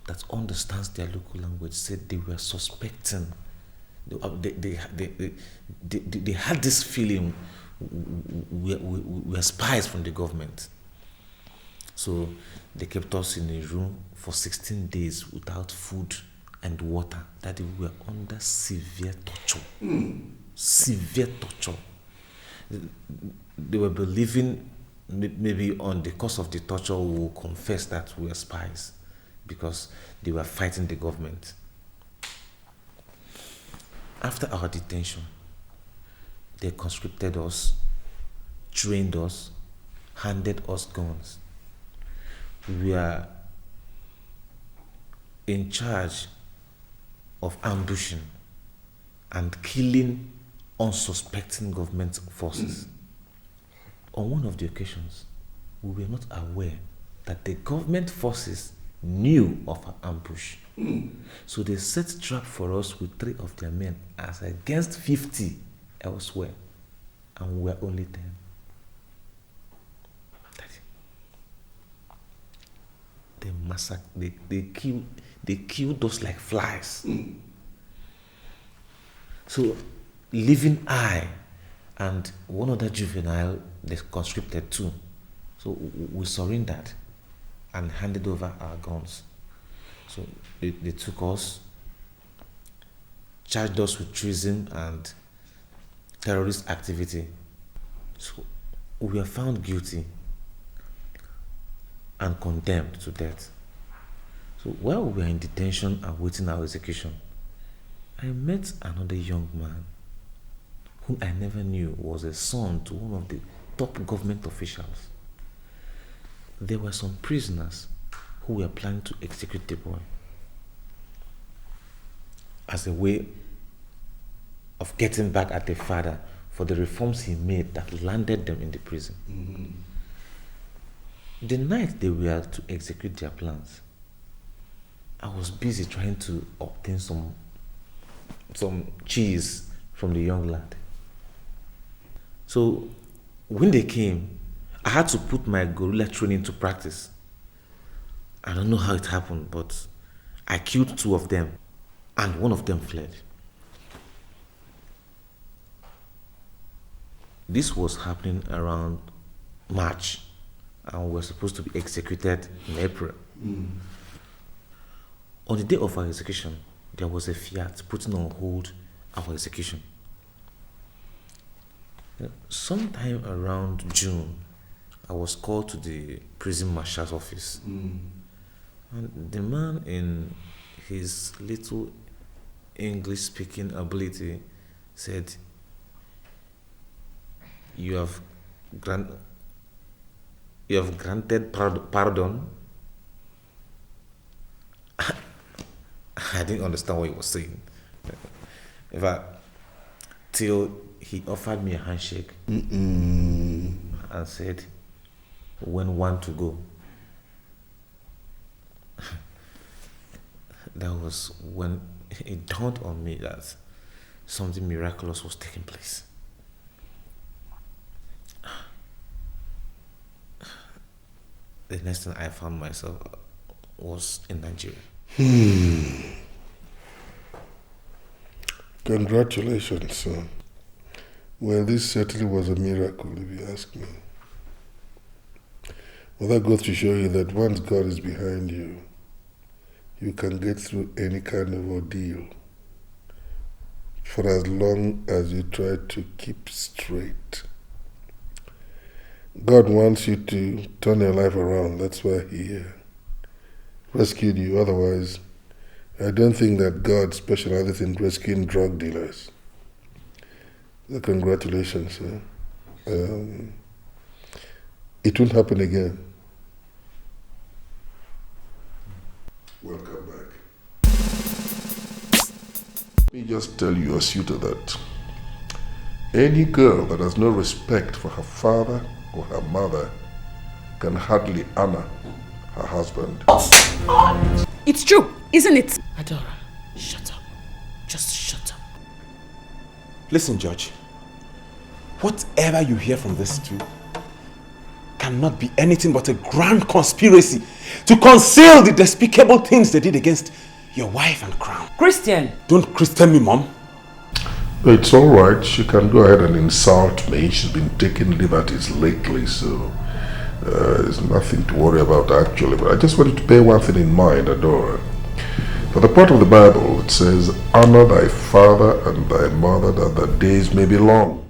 that understands their local language said they were suspecting. They had this feeling we are spies from the government. So they kept us in a room for 16 days without food and water. That we were under severe torture. Severe torture. They were believing maybe on the course of the torture we will confess that we were spies because they were fighting the government. After our detention, they conscripted us, trained us, handed us guns. we are in charge of ambushing and killing unsuspecting government forces. On one of the occasions, we were not aware that the government forces knew of our ambush. So they set trap for us with 3 of their men as against 50 elsewhere, and we were only 10. They massacred, they killed us like flies. So leaving I and one other juvenile, they conscripted too. So we surrendered and handed over our guns. So they took us, charged us with treason and terrorist activity. So we were found guilty and condemned to death. So while we were in detention awaiting our execution, I met another young man whom I never knew was a son to one of the top government officials. There were some prisoners who were planning to execute the boy as a way of getting back at the father for the reforms he made that landed them in the prison. The night they were to execute their plans, I was busy trying to obtain some cheese from the young lad. So when they came, I had to put my guerrilla training into practice. I don't know how it happened, but I killed 2 of them and one of them fled. This was happening around March, and we were supposed to be executed in April. On the day of our execution, there was a fiat putting on hold our execution. Sometime around June, I was called to the prison marshal's office. And the man, in his little English-speaking ability, said, you have granted pardon. I didn't understand what he was saying. In fact, till he offered me a handshake and said, when one to go. That was when it dawned on me that something miraculous was taking place. The next thing I found myself was in Nigeria. Congratulations, son. Well, this certainly was a miracle, if you ask me. Well, that goes to show you that once God is behind you, you can get through any kind of ordeal for as long as you try to keep straight. God wants you to turn your life around. That's why He rescued you. Otherwise, I don't think that God specializes in rescuing drug dealers. So congratulations. It won't happen again. Welcome back. Let me just tell your suitor that any girl that has no respect for her father or her mother can hardly honor her husband. It's true, isn't it? Adora, shut up. Just shut up. Listen, Judge. Whatever you hear from these two cannot be anything but a grand conspiracy to conceal the despicable things they did against your wife and crown. Christian! Don't Christian me, Mom. It's all right. She can go ahead and insult me. She's been taking liberties lately, so there's nothing to worry about actually. But I just wanted to bear one thing in mind, Adora. For the part of the Bible, it says, honor thy father and thy mother that the days may be long.